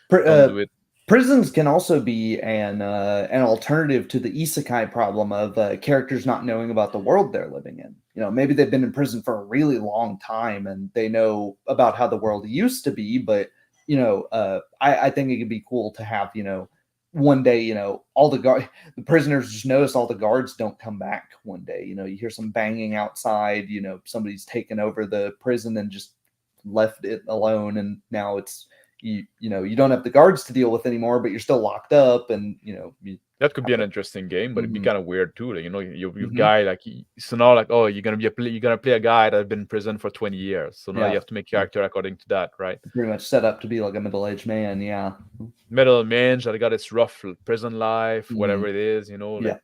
don't do it. Prisons can also be an alternative to the isekai problem of characters not knowing about the world they're living in. Maybe they've been in prison for a really long time and they know about how the world used to be, but I think it could be cool to have one day, all the prisoners just notice all the guards don't come back one day. You hear some banging outside, somebody's taken over the prison and just left it alone. And now it's, you don't have the guards to deal with anymore, but you're still locked up. And, that could be an interesting game, but it'd be kind of weird too. Like, you guy like so now like, oh, you're gonna play a guy that's been in prison for 20 years. So now you have to make character according to that, right? Pretty much set up to be like a middle-aged man, yeah. Middle-aged man that got his rough prison life, whatever it is, like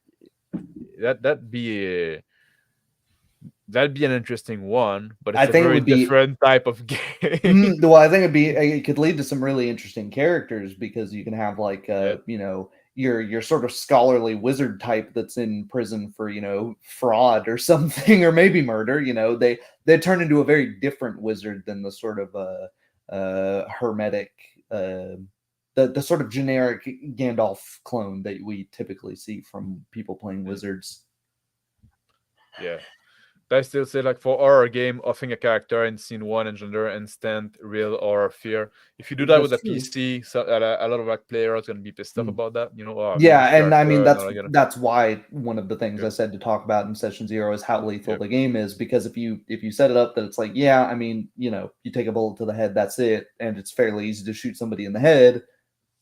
that'd be an interesting one, but it's a very different type of game. Well, I think it could lead to some really interesting characters, because you can have like your sort of scholarly wizard type that's in prison for fraud or something, or maybe murder. They turn into a very different wizard than the sort of hermetic, the sort of generic Gandalf clone that we typically see from people playing wizards. Yeah. I still say, like, for horror game, offering a character in scene 1 engender instant real or fear. If you do that with a PC, so a lot of like players are gonna be pissed off about that. And I mean that's why one of the things I said to talk about in session 0 is how lethal the game is, because if you set it up that it's like, I mean, you take a bullet to the head, that's it, and it's fairly easy to shoot somebody in the head,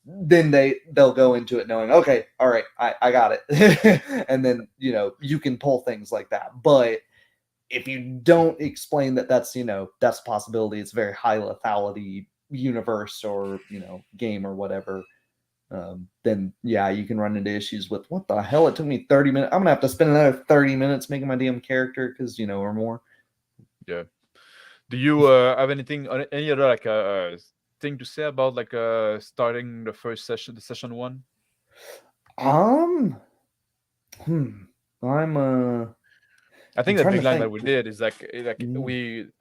then they'll go into it knowing, okay, all right, I got it. And then you can pull things like that. But if you don't explain that's that's a possibility, it's a very high lethality universe or game or whatever, then you can run into issues with, what the hell, it took me 30 minutes, I'm gonna have to spend another 30 minutes making my damn character, because or more. Yeah. Do you have any other like thing to say about like starting the first session, the session 1? I think the big line that we did is like I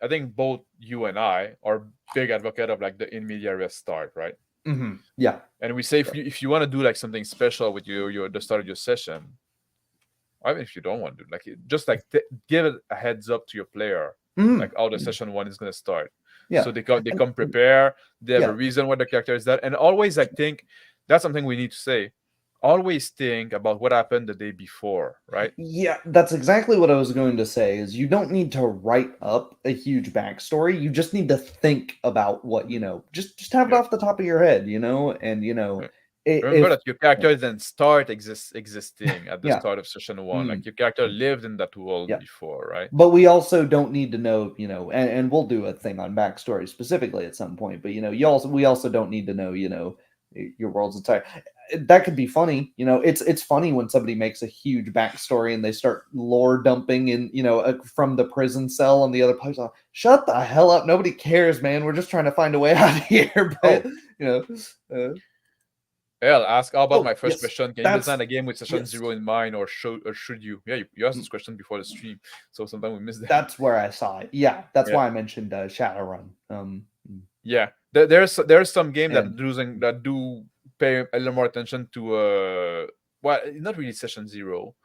think both you and I are big advocate of like the in media res start, right? Yeah. And we say if you want to do like something special with the start of your session, I mean, if you don't want to, like, just like give it a heads up to your player, like how the session 1 is going to start. Yeah. So they come prepare. They have a reason why the character is that, and always I think that's something we need to say. Always think about what happened the day before, right? Yeah, that's exactly what I was going to say, is you don't need to write up a huge backstory. You just need to think about what, just have it off the top of your head, and, remember that your character then start existing at the start of session 1. Like your character lived in that world before, right? But we also don't need to know, and we'll do a thing on backstory specifically at some point, but, we also don't need to know, your world's entire. That could be funny, it's funny when somebody makes a huge backstory and they start lore dumping in, from the prison cell and the other place. Shut the hell up, nobody cares, man, we're just trying to find a way out of here. But I'll ask, how about my first question? Can you design a game with session 0 in mind, or should you? Yeah, you asked this question before the stream, so sometimes we missed that. That's where I saw it. That's why I mentioned Shadowrun. There's some game that do pay a little more attention to not really session 0,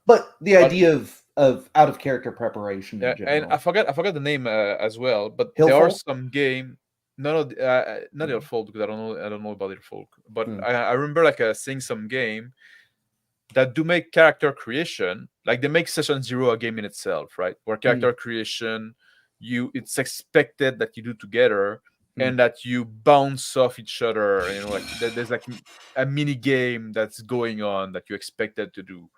but the idea of out of character preparation in general. And I forgot the name as well, but there are some game, not Ilfolk, because I don't know about Ilfolk, but I remember like seeing some game that do make character creation, like they make session 0 a game in itself, right? Where character creation, it's expected that you do together, and that you bounce off each other, like there's like a mini game that's going on that you expected to do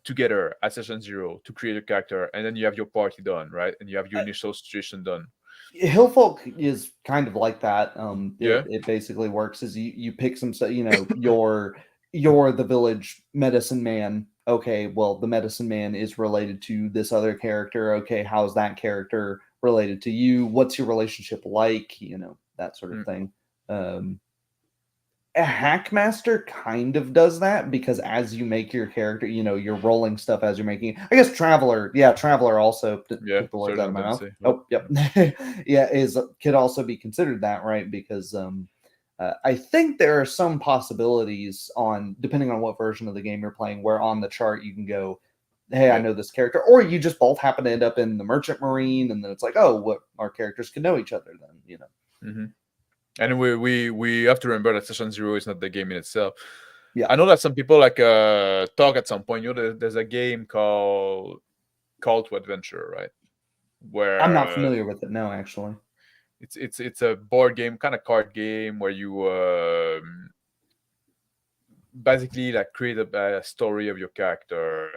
together at session 0 to create a character, and then you have your party done, right? And you have your initial situation done. Hillfolk is kind of like that. It basically works as you pick some stuff, you're the village medicine man. Okay, well, the medicine man is related to this other character. Okay, how's that character related to you? What's your relationship like? That sort of thing. A Hackmaster kind of does that, because as you make your character, you're rolling stuff as you're making. I guess Traveler also. Took the words out of my mouth. Oh, yep. Could also be considered that, right? Because I think there are some possibilities depending on what version of the game you're playing, where on the chart you can go, hey, I know this character, or you just both happen to end up in the Merchant Marine, and then it's like, oh, what, our characters can know each other then, And we have to remember that session 0 is not the game in itself. Yeah. I know that some people like talk at some point. There's a game called Call to Adventure, right? Where I'm not familiar with it. No, actually. It's a board game, kind of card game, where you basically like create a story of your character,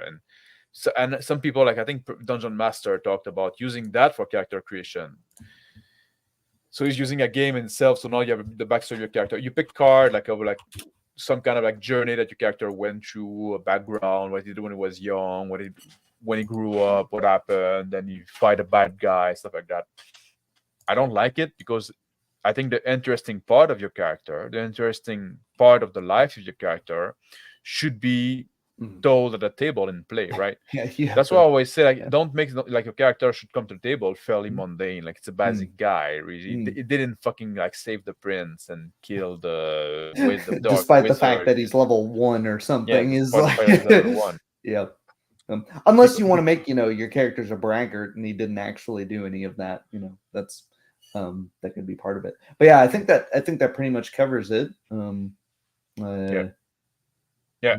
and some people, like I think Dungeon Master talked about using that for character creation. So he's using a game in itself. So now you have the backstory of your character. You pick card like over like some kind of like journey that your character went through, a background, what he did when he was young, when he grew up, what happened, then you fight a bad guy, stuff like that. I don't like it because I think the interesting part of your character, the interesting part of the life of your character, should be told at the table in play, right? That's why I always say, like, don't make like your character should come to the table fairly mundane, like it's a basic guy. Really, it didn't fucking like save the prince and kill the despite the fact that he's level 1 or something, is like level 1. Yeah. Unless you want to make your character's a braggart and he didn't actually do any of that, that's that could be part of it. But yeah, I think that pretty much covers it. Yeah.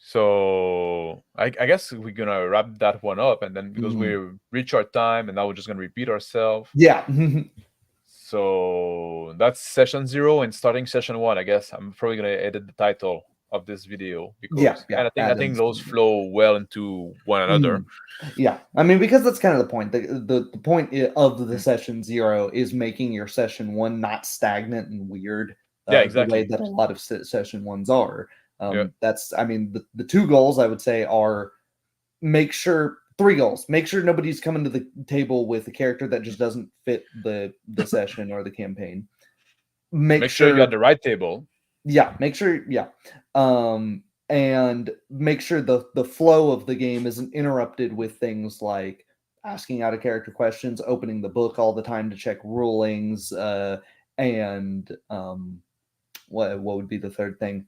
So I guess we're gonna wrap that one up, and then because we reach our time, and now we're just gonna repeat ourselves. Yeah. So that's session 0, and starting session 1. I guess I'm probably gonna edit the title of this video because and I think those flow well into one another. Yeah, I mean, because that's kind of the point. The point of the session 0 is making your session 1 not stagnant and weird. Exactly. The way that a lot of session 1s are. That's, I mean, the 2 goals I would say are 3 goals. Make sure nobody's coming to the table with a character that just doesn't fit the session or the campaign. Make sure you're at the right table. Yeah, make sure. Yeah, and make sure the flow of the game isn't interrupted with things like asking out of character questions, opening the book all the time to check rulings, and what would be the third thing?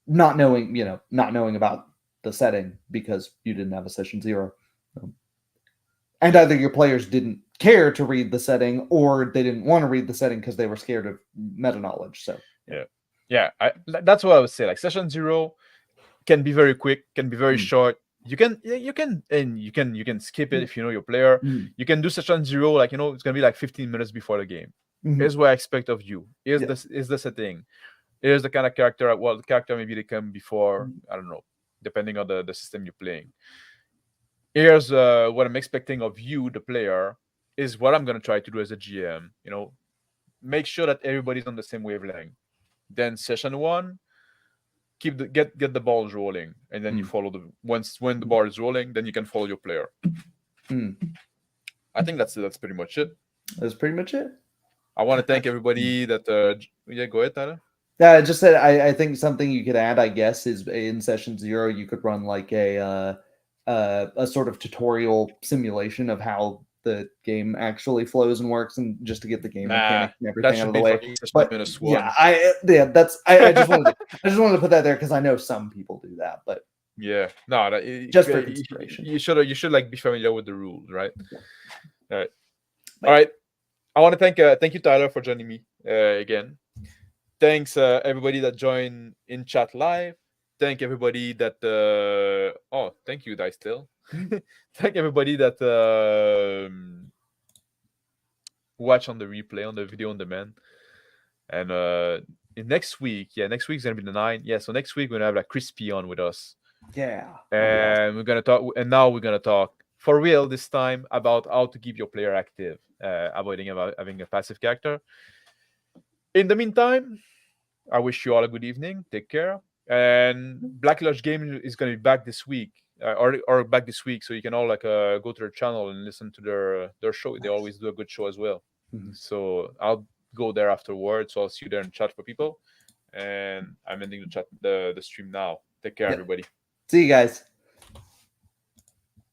Not knowing about the setting because you didn't have a session 0. And either your players didn't care to read the setting or they didn't want to read the setting because they were scared of meta knowledge. So that's what I would say. Like session 0 can be very quick, can be very short. You can skip it if you know your player. You can do session 0 like it's gonna be like 15 minutes before the game. Here's what I expect of you. Here's the setting. Here's the kind of character. Well, the character maybe they come before. I don't know, depending on the system you're playing. Here's what I'm expecting of you, the player, is what I'm gonna try to do as a GM. Make sure that everybody's on the same wavelength. Then session 1, get the balls rolling, and then you follow when the ball is rolling, then you can follow your player. I think that's pretty much it. That's pretty much it. I want to thank everybody that. Go ahead, Tyler. Yeah, I just said I think something you could add, I guess, is in session 0 you could run like a sort of tutorial simulation of how the game actually flows and works, and just to get the game mechanics and everything out of the way. But I just wanted to put that there because I know some people do that, but just for consideration. You should like be familiar with the rules, right? All right. I want to thank you, Tyler, for joining me again. Thanks everybody that joined in chat live. Thank everybody that thank you, Dice Still. Thank everybody that watch on the replay, on the video on demand. And next week's gonna be the 9th. Yeah, so next week we're gonna have like Crispy on with us. Yeah. And we're gonna talk, and now we're gonna talk for real this time about how to keep your player active, avoiding having a passive character. In the meantime, I wish you all a good evening. Take care. And Black Lodge Game is going to be back this week, or back this week, so you can all like go to their channel and listen to their show. They always do a good show as well. So I'll go there afterwards. So I'll see you there in chat for people. And I'm ending the stream now. Take care, everybody. See you guys.